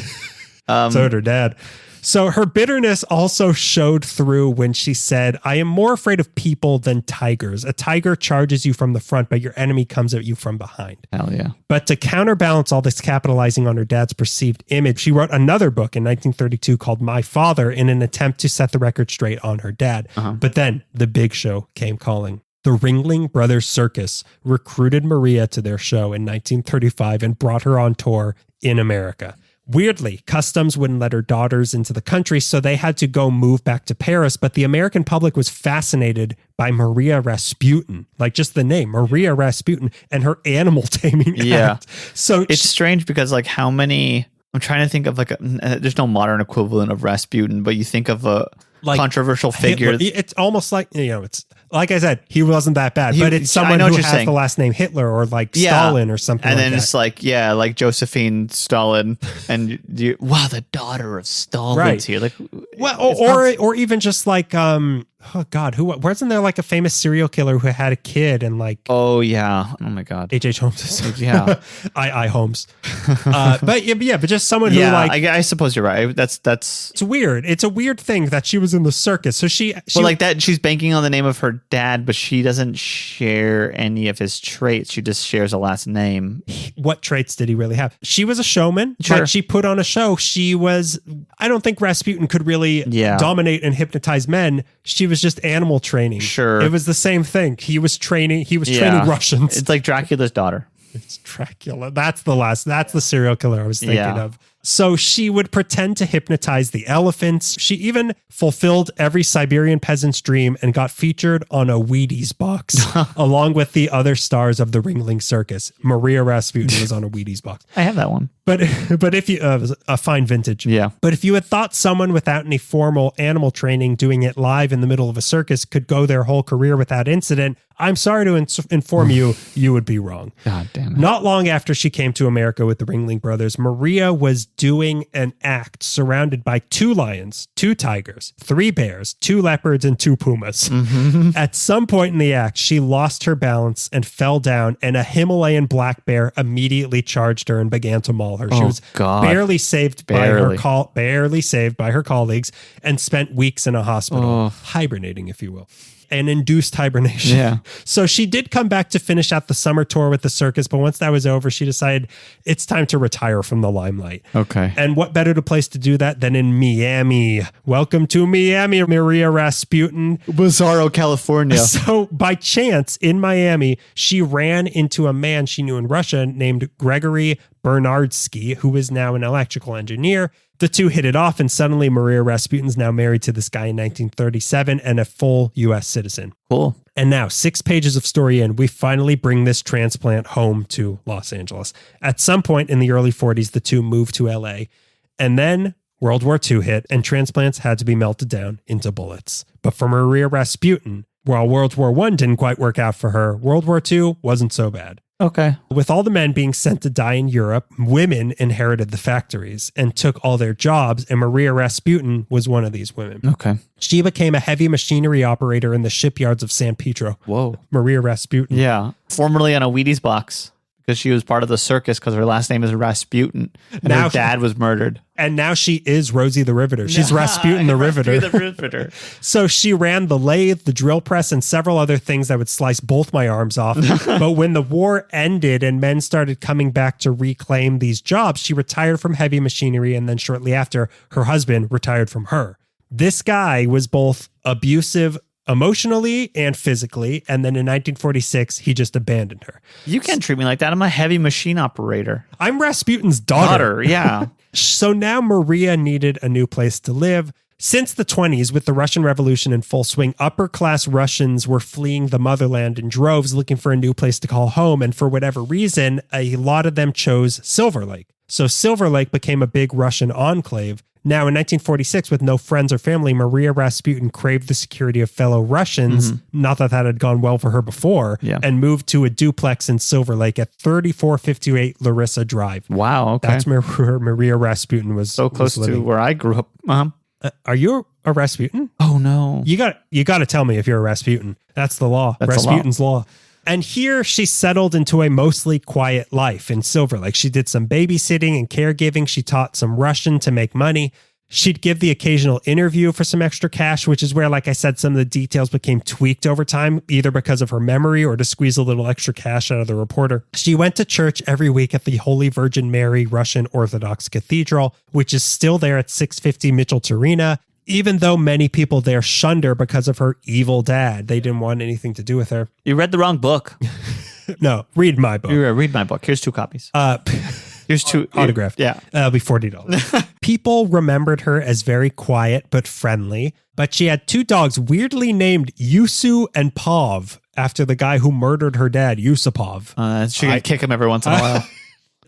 So did her dad. So her bitterness also showed through when she said, I am more afraid of people than tigers. A tiger charges you from the front, but your enemy comes at you from behind. Hell yeah. But to counterbalance all this capitalizing on her dad's perceived image, she wrote another book in 1932 called My Father in an attempt to set the record straight on her dad. But then the big show came calling. The Ringling Brothers Circus recruited Maria to their show in 1935 and brought her on tour in America. Weirdly, customs wouldn't let her daughters into the country, so they had to go move back to Paris. But the American public was fascinated by Maria Rasputin, like just the name, Maria Rasputin, and her animal taming act. So it's strange because like how many, I'm trying to think of like, there's no modern equivalent of Rasputin, but you think of a controversial figure. Hitler. It's almost like, it's like I said, he wasn't that bad, but it's someone who has the last name Hitler or like Stalin or something. And then like it's like, like Josephine Stalin, and wow, the daughter of Stalin's here. Like, or even just like, oh God, wasn't there like a famous serial killer who had a kid and like, oh my God, H.H. Holmes. I Holmes. But just someone who like, I suppose you're right. That's it's weird. It's a weird thing that she was in the circus. So she like that. She's banking on the name of her dad, but she doesn't share any of his traits. She just shares a last name. What traits did he really have? She was a showman, but she put on a show. I don't think Rasputin could really dominate and hypnotize men. She was just animal training. Sure. It was the same thing. He was training Russians. It's like Dracula's daughter. It's Dracula. That's the serial killer I was thinking of. So she would pretend to hypnotize the elephants. She even fulfilled every Siberian peasant's dream and got featured on a Wheaties box along with the other stars of the Ringling Circus. Maria Rasputin was on a Wheaties box. I have that one. But if you a fine vintage. Yeah. But if you had thought someone without any formal animal training doing it live in the middle of a circus could go their whole career without incident, I'm sorry to inform you, you would be wrong. God damn it. Not long after she came to America with the Ringling Brothers, Maria was doing an act surrounded by 2 lions, 2 tigers, 3 bears, 2 leopards, and 2 pumas. At some point in the act, she lost her balance and fell down, and a Himalayan black bear immediately charged her and began to maul her. She was barely saved by her colleagues and spent weeks in a hospital, hibernating, if you will. An induced hibernation. Yeah. So she did come back to finish out the summer tour with the circus, but once that was over, she decided it's time to retire from the limelight. Okay. And what better place to do that than in Miami? Welcome to Miami, Maria Rasputin. Bizarro, California. So by chance in Miami, she ran into a man she knew in Russia named Gregory Bernardsky, who is now an electrical engineer. The two hit it off, and suddenly Maria Rasputin's now married to this guy in 1937 and a full U.S. citizen. Cool. And now, 6 pages of story in, we finally bring this transplant home to Los Angeles. At some point in the early 40s, the two moved to L.A., and then World War II hit, and transplants had to be melted down into bullets. But for Maria Rasputin, while World War I didn't quite work out for her, World War II wasn't so bad. Okay. With all the men being sent to die in Europe, women inherited the factories and took all their jobs, and Maria Rasputin was one of these women. Okay. She became a heavy machinery operator in the shipyards of San Pedro. Whoa. Maria Rasputin. Yeah. Formerly on a Wheaties box because she was part of the circus because her last name is Rasputin and now her dad was murdered. And now she is Rosie the Riveter. She's Rasputin the Riveter. Rasputin the Riveter. So she ran the lathe, the drill press, and several other things that would slice both my arms off. But when the war ended and men started coming back to reclaim these jobs, she retired from heavy machinery. And then shortly after, her husband retired from her. This guy was both abusive emotionally and physically. And then in 1946, he just abandoned her. You can't treat me like that. I'm a heavy machine operator. I'm Rasputin's daughter. Yeah. So now Maria needed a new place to live. Since the 20s, with the Russian Revolution in full swing, upper-class Russians were fleeing the motherland in droves looking for a new place to call home. And for whatever reason, a lot of them chose Silver Lake. So Silver Lake became a big Russian enclave. Now, in 1946, with no friends or family, Maria Rasputin craved the security of fellow Russians, not that that had gone well for her before, and moved to a duplex in Silver Lake at 3458 Larissa Drive. Wow, okay. That's where Maria Rasputin was so close to where I grew up, Mom. Are you a Rasputin? Oh, no. You got to tell me if you're a Rasputin. That's the law. That's Rasputin's law. And here she settled into a mostly quiet life in Silver Lake. She did some babysitting and caregiving. She taught some Russian to make money. She'd give the occasional interview for some extra cash, which is where, like I said, some of the details became tweaked over time, either because of her memory or to squeeze a little extra cash out of the reporter. She went to church every week at the Holy Virgin Mary Russian Orthodox Cathedral, which is still there at 650 Mitchell-Turina. Even though many people there shunned her because of her evil dad. They didn't want anything to do with her. You read the wrong book. No, read my book. Read my book. Here's 2 copies. Here's 2 autographed. Yeah. That'll be $40. People remembered her as very quiet but friendly, but she had 2 dogs weirdly named Yusu and Pav after the guy who murdered her dad, Yusupov. She could kick him every once in a while.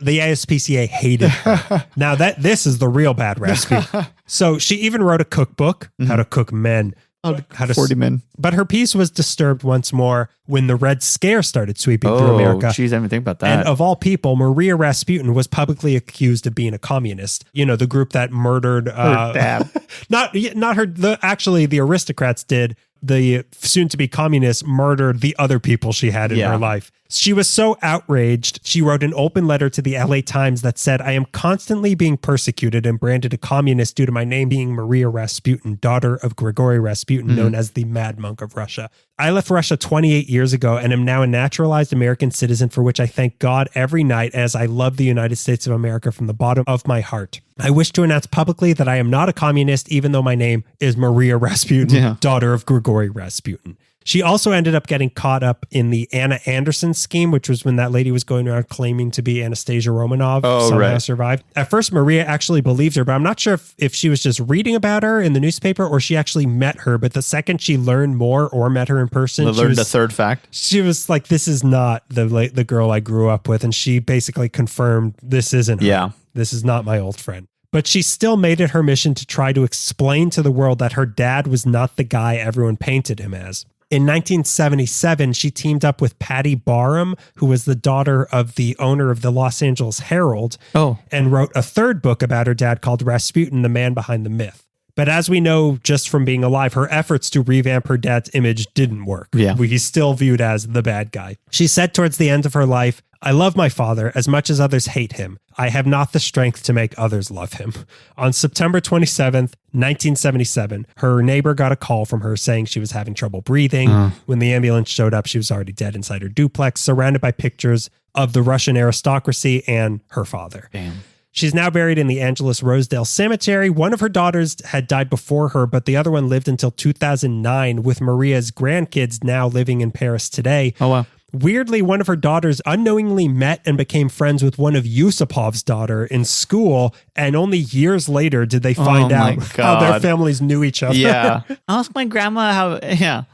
The ASPCA hated her. Now this is the real bad Rasputin. So she even wrote a cookbook, How to Cook Men. How to 40 men. But her peace was disturbed once more when the Red Scare started sweeping through America. Oh, geez, I didn't think about that. And of all people, Maria Rasputin was publicly accused of being a communist. You know, the group that murdered her dad. Not her. Actually, the aristocrats did. The soon-to-be communists murdered the other people she had in her life. She was so outraged, she wrote an open letter to the LA Times that said, "I am constantly being persecuted and branded a communist due to my name being Maria Rasputin, daughter of Grigory Rasputin, known as the Mad Monk of Russia. I left Russia 28 years ago and am now a naturalized American citizen for which I thank God every night as I love the United States of America from the bottom of my heart. I wish to announce publicly that I am not a communist, even though my name is Maria Rasputin, daughter of Grigory Rasputin." She also ended up getting caught up in the Anna Anderson scheme, which was when that lady was going around claiming to be Anastasia Romanov, somehow survived. At first, Maria actually believed her, but I'm not sure if she was just reading about her in the newspaper or she actually met her. But the second she learned more or met her in person, learned a third fact. She was like, "This is not the girl I grew up with," and she basically confirmed this isn't her. Yeah, this is not my old friend. But she still made it her mission to try to explain to the world that her dad was not the guy everyone painted him as. In 1977, she teamed up with Patty Barham, who was the daughter of the owner of the Los Angeles Herald, and wrote a 3rd book about her dad called Rasputin, the Man Behind the Myth. But as we know just from being alive, her efforts to revamp her dad's image didn't work. He's still viewed as the bad guy. She said towards the end of her life, "I love my father as much as others hate him. I have not the strength to make others love him." On September 27th, 1977, her neighbor got a call from her saying she was having trouble breathing. When the ambulance showed up, she was already dead inside her duplex, surrounded by pictures of the Russian aristocracy and her father. Damn. She's now buried in the Angeles Rosedale Cemetery. One of her daughters had died before her, but the other one lived until 2009, with Maria's grandkids now living in Paris today. Oh, wow. Weirdly, one of her daughters unknowingly met and became friends with one of Yusupov's daughter in school, and only years later did they find out how their families knew each other. Yeah. I'll ask my grandma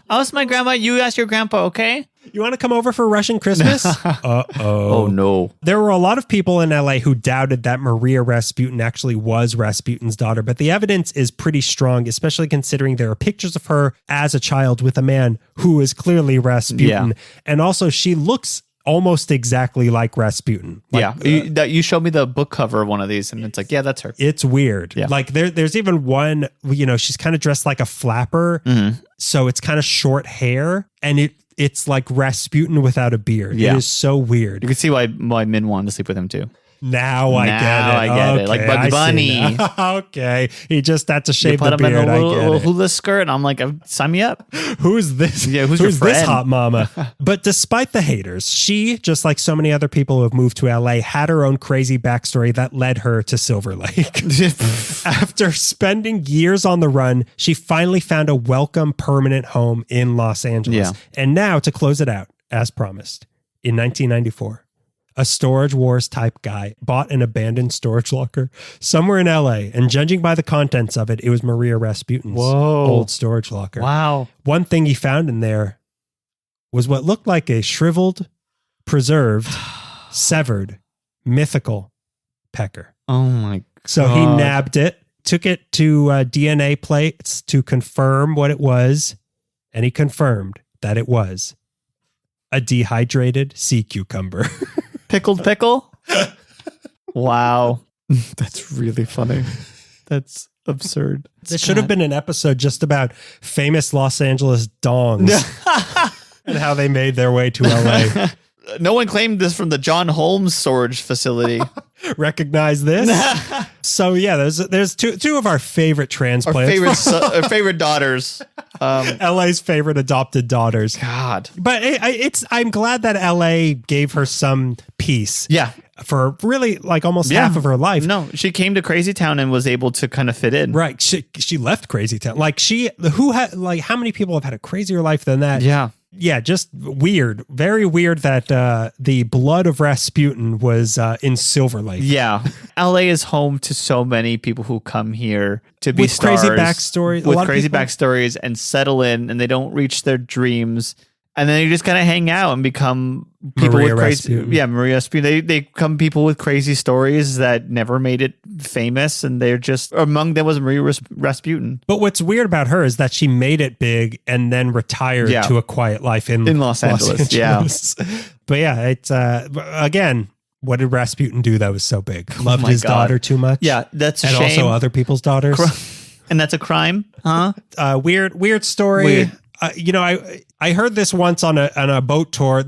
I'll ask my grandma, you ask your grandpa, okay? You want to come over for Russian Christmas? Oh, no. There were a lot of people in LA who doubted that Maria Rasputin actually was Rasputin's daughter, but the evidence is pretty strong, especially considering there are pictures of her as a child with a man who is clearly Rasputin. And also, she looks almost exactly like Rasputin. You showed me the book cover of one of these, and it's like, yeah, that's her. It's weird. Yeah. Like there's even one, she's kind of dressed like a flapper, so it's kind of short hair, and it's like Rasputin without a beard. It is so weird. You can see why Min wanted to sleep with him too. Now I get it. Like Bugs Bunny. Okay. He just had to shave the beard. Put him in a little hula skirt, and I'm like, sign me up. Who's this? Yeah, who's your friend? This hot mama? But despite the haters, she, just like so many other people who have moved to LA, had her own crazy backstory that led her to Silver Lake. After spending years on the run, she finally found a welcome permanent home in Los Angeles. And now, to close it out, as promised, in 1994, a Storage Wars type guy bought an abandoned storage locker somewhere in LA, and judging by the contents of it, it was Maria Rasputin's old storage locker. Wow. One thing he found in there was what looked like a shriveled, preserved, severed, mythical, pecker. Oh my God. So he nabbed it, took it to DNA plates to confirm what it was, and he confirmed that it was a dehydrated sea cucumber. Pickled pickle? Wow. That's really funny. That's absurd. This should have been an episode just about famous Los Angeles dongs and how they made their way to LA. No one claimed this from the John Holmes storage facility. Recognize this? So yeah, there's two of our favorite transplants. Our favorite daughters. LA's favorite adopted daughters. God. But I'm glad that LA gave her some peace. Yeah. For really like almost half of her life. No, she came to Crazy Town and was able to kind of fit in. Right. She left Crazy Town. Like how many people have had a crazier life than that? Yeah. Yeah, just weird. Very weird that the blood of Rasputin was in Silver Lake. Yeah. LA is home to so many people who come here to be stars. Crazy backstories. With crazy backstories and settle in, and they don't reach their dreams. And then you just kind of hang out and become people Maria with crazy. Rasputin. Yeah, Maria Rasputin. They become people with crazy stories that never made it famous, and they're just among them was Maria Rasputin. But what's weird about her is that she made it big and then retired to a quiet life in Los Angeles. Yeah, but yeah, it's again. What did Rasputin do that was so big? Loved his daughter too much. Yeah, that's a and shame. Also other people's daughters. And that's a crime, huh? Weird story. Weird. I heard this once on a boat tour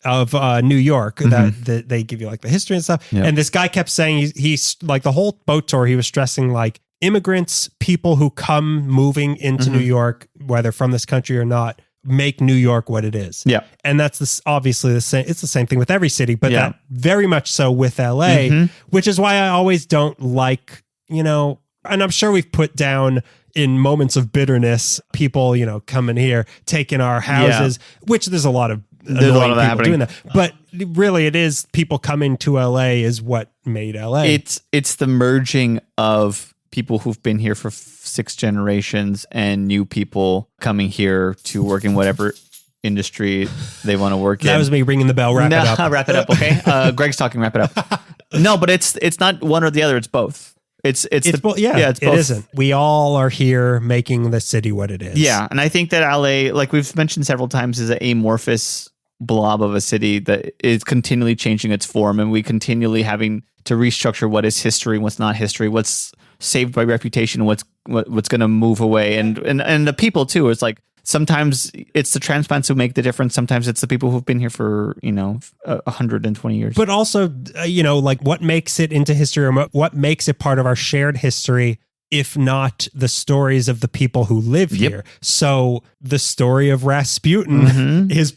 of New York that they give you like the history and stuff. Yep. And this guy kept saying he's like the whole boat tour. He was stressing like immigrants, people who come moving into New York, whether from this country or not, make New York what it is. Yeah. And that's obviously the same. It's the same thing with every city, but that very much so with LA, which is why I always don't like, and I'm sure we've put down in moments of bitterness, people, coming here, taking our houses, which there's a lot of annoying people doing that. But really it is people coming to LA is what made LA. It's the merging of people who've been here for 6 generations and new people coming here to work in whatever industry they want to work in. That was me ringing the bell. Wrap it up. Wrap it up, okay? Greg's talking, wrap it up. No, but it's not one or the other, it's both. It's both. It isn't. We all are here making the city what it is. Yeah, and I think that LA, like we've mentioned several times, is an amorphous blob of a city that is continually changing its form, and we continually having to restructure what is history, what's not history, what's saved by reputation, what's going to move away, and the people too. It's like sometimes it's the transplants who make the difference. Sometimes it's the people who've been here for 120 years. But also, like what makes it into history, or what makes it part of our shared history, if not the stories of the people who live here. So the story of Rasputin is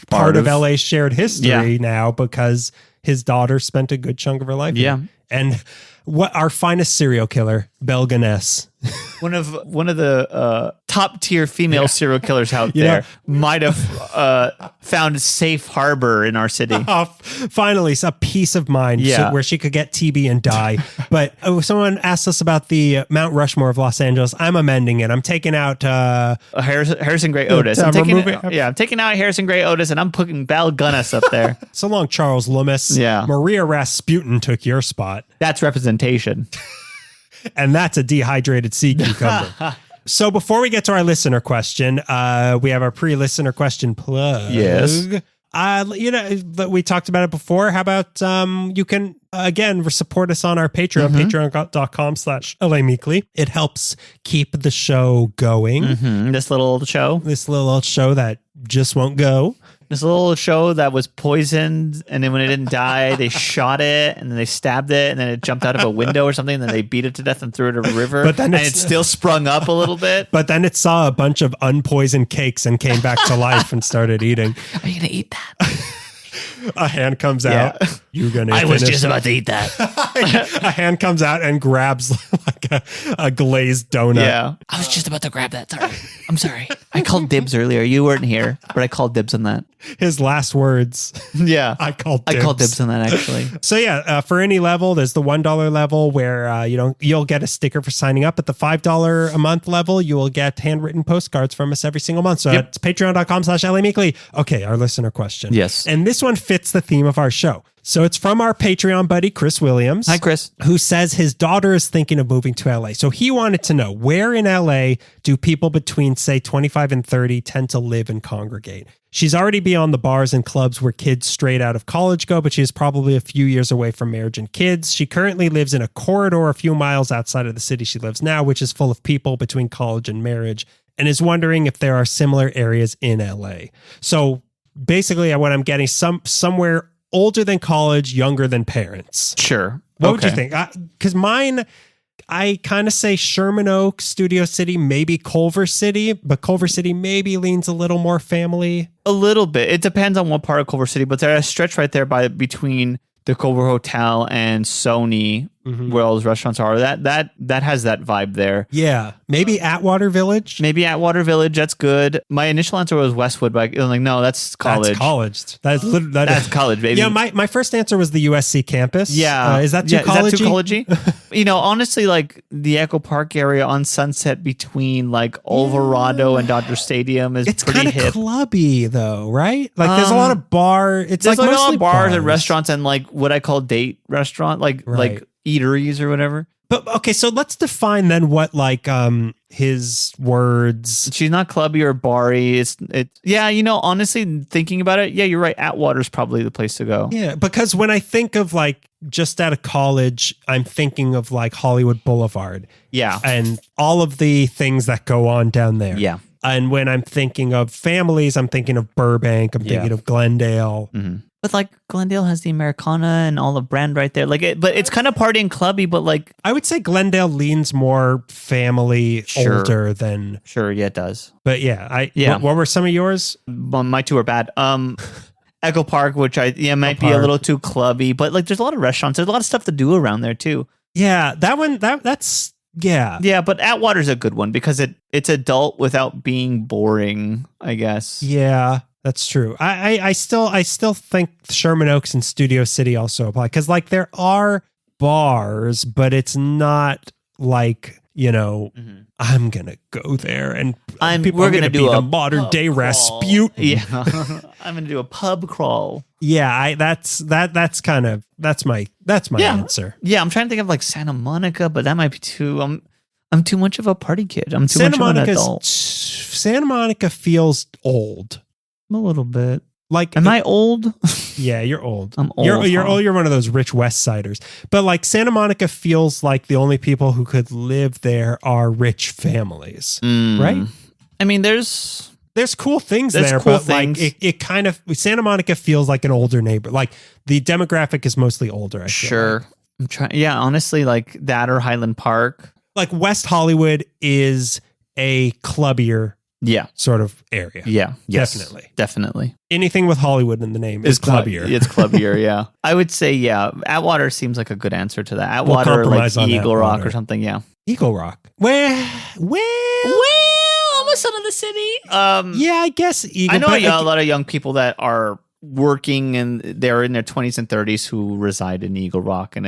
part of LA's shared history now because his daughter spent a good chunk of her life here. And what our finest serial killer, Belle Gunness. One of the top tier female serial killers out there might have found a safe harbor in our city. Finally, a peace of mind where she could get TB and die. But someone asked us about the Mount Rushmore of Los Angeles. I'm amending it. I'm taking out Harrison Gray Otis. I'm taking out Harrison Gray Otis, and I'm putting Belle Gunness up there. So long, Charles Loomis. Yeah. Maria Rasputin took your spot. That's representation. And that's a dehydrated sea cucumber. So before we get to our listener question, we have our pre-listener question plug. Yes. We talked about it before. How about you can, again, support us on our Patreon, patreon.com/LA Meekly. It helps keep the show going. This little old show that just won't go. This little show that was poisoned, and then when it didn't die, they shot it, and then they stabbed it, and then it jumped out of a window or something, and then they beat it to death and threw it in a river, but then it still sprung up a little bit. But then it saw a bunch of unpoisoned cakes and came back to life and started eating. Are you going to eat that? A hand comes out. You're gonna. I was just about to eat that. A hand comes out and grabs like a glazed donut. Yeah, I was just about to grab that. Sorry, I'm sorry. I called dibs earlier. You weren't here, but I called dibs on that. His last words. Yeah, I called dibs on that actually. So yeah, for any level, there's the $1 level where you'll get a sticker for signing up. At the $5 a month level, you will get handwritten postcards from us every single month. So it's patreon.com/LA Meekly. Okay, our listener question. Yes, and this one fits fits the theme of our show. So it's from our Patreon buddy, Chris Williams. Hi, Chris. Who says his daughter is thinking of moving to LA. So he wanted to know, where in LA do people between, say, 25 and 30 tend to live and congregate? She's already beyond the bars and clubs where kids straight out of college go, but she is probably a few years away from marriage and kids. She currently lives in a corridor a few miles outside of the city she lives now, which is full of people between college and marriage, and is wondering if there are similar areas in LA. So basically what I'm getting, somewhere older than college, younger than parents. Sure. What would you think? Because mine, I kind of say Sherman Oaks, Studio City, maybe Culver City, but Culver City maybe leans a little more family. A little bit. It depends on what part of Culver City, but there's a stretch right there between the Culver Hotel and Sony, where all those restaurants are. That has that vibe there. Yeah. Maybe Atwater Village. Atwater Village. That's good. My initial answer was Westwood, but I'm like, no, that's college. That's college. That's college, baby. Yeah, my first answer was the USC campus. Yeah. Is that too college-y? Honestly, like the Echo Park area on Sunset between like Alvarado and Dodger Stadium is pretty hip. It's kind of clubby though, right? Like there's a lot of bars. There's like a lot of bars and restaurants and like what I call date restaurant, like eateries or whatever. But okay, so let's define then what like his words. She's not clubby or bar-y. Honestly, thinking about it, yeah, you're right. Atwater's probably the place to go. Yeah, because when I think of like just out of college, I'm thinking of like Hollywood Boulevard. Yeah. And all of the things that go on down there. Yeah. And when I'm thinking of families, I'm thinking of Burbank. I'm thinking of Glendale. Mm-hmm. But like Glendale has the Americana and all the brand right there. But it's kind of party and clubby, but like I would say Glendale leans more family, older than. Sure, yeah, it does. But what were some of yours? My two are bad. Echo Park, which might be a little too clubby, but like there's a lot of restaurants. There's a lot of stuff to do around there too. Yeah, that one. That's. Yeah. Yeah, but Atwater's a good one because it's adult without being boring, I guess. Yeah, that's true. I still think Sherman Oaks and Studio City also apply because like there are bars, but it's not like, I'm going to go there and we're going to do a modern day Rasputin. Yeah. I'm going to do a pub crawl. Yeah, that's my answer. Yeah, I'm trying to think of like Santa Monica, but that might be too I'm too much of a party kid. I'm too much of an adult. Santa Monica feels old. A little bit. Like, am I old? Yeah, you're old. I'm old. You're old. You're one of those rich West Siders. But like Santa Monica feels like the only people who could live there are rich families, right? I mean, there's cool things there, cool but things. Like it kind of Santa Monica feels like an older neighbor. Like the demographic is mostly older. I feel sure. like. I'm trying. Yeah, honestly, like that or Highland Park. Like West Hollywood is a clubbier. Yeah. Sort of area. Yeah. Yes, Definitely. Anything with Hollywood in the name is clubbier. It's clubbier, yeah. I would say, yeah. Atwater seems like a good answer to that. Atwater, like Eagle Rock or something, yeah. Eagle Rock. Well, I'm a son of the city. Yeah, I guess Eagle. I know a lot of young people that are working and they're in their 20s and 30s who reside in Eagle Rock, and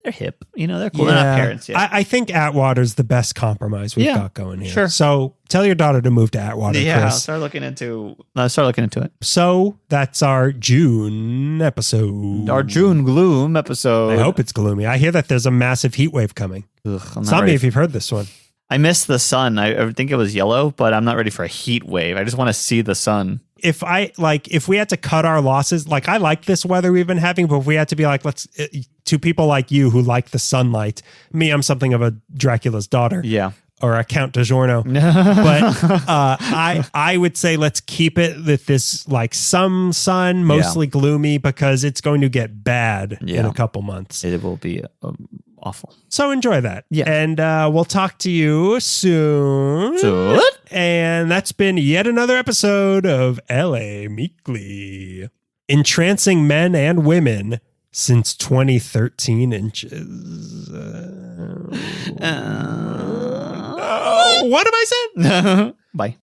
they're hip. They're cool. Yeah. They're not parents yet. I think Atwater's the best compromise we've got going here. Sure. So tell your daughter to move to Atwater, yeah, Chris. Start looking into it. So that's our June episode. Our June gloom episode. I hope it's gloomy. I hear that there's a massive heat wave coming. Tell me if you've heard this one. I missed the sun. I think it was yellow, but I'm not ready for a heat wave. I just want to see the sun. If we had to cut our losses, like I like this weather we've been having, but if we had to be like, to people like you who like the sunlight, me, I'm something of a Dracula's daughter. Yeah. Or a Count DiGiorno. But I would say let's keep it with this like some sun, mostly gloomy, because it's going to get bad in a couple months. It will be awful. So enjoy that. Yeah. And we'll talk to you soon. And that's been yet another episode of LA Meekly. Entrancing men and women since 2013 inches. What am I saying? Bye.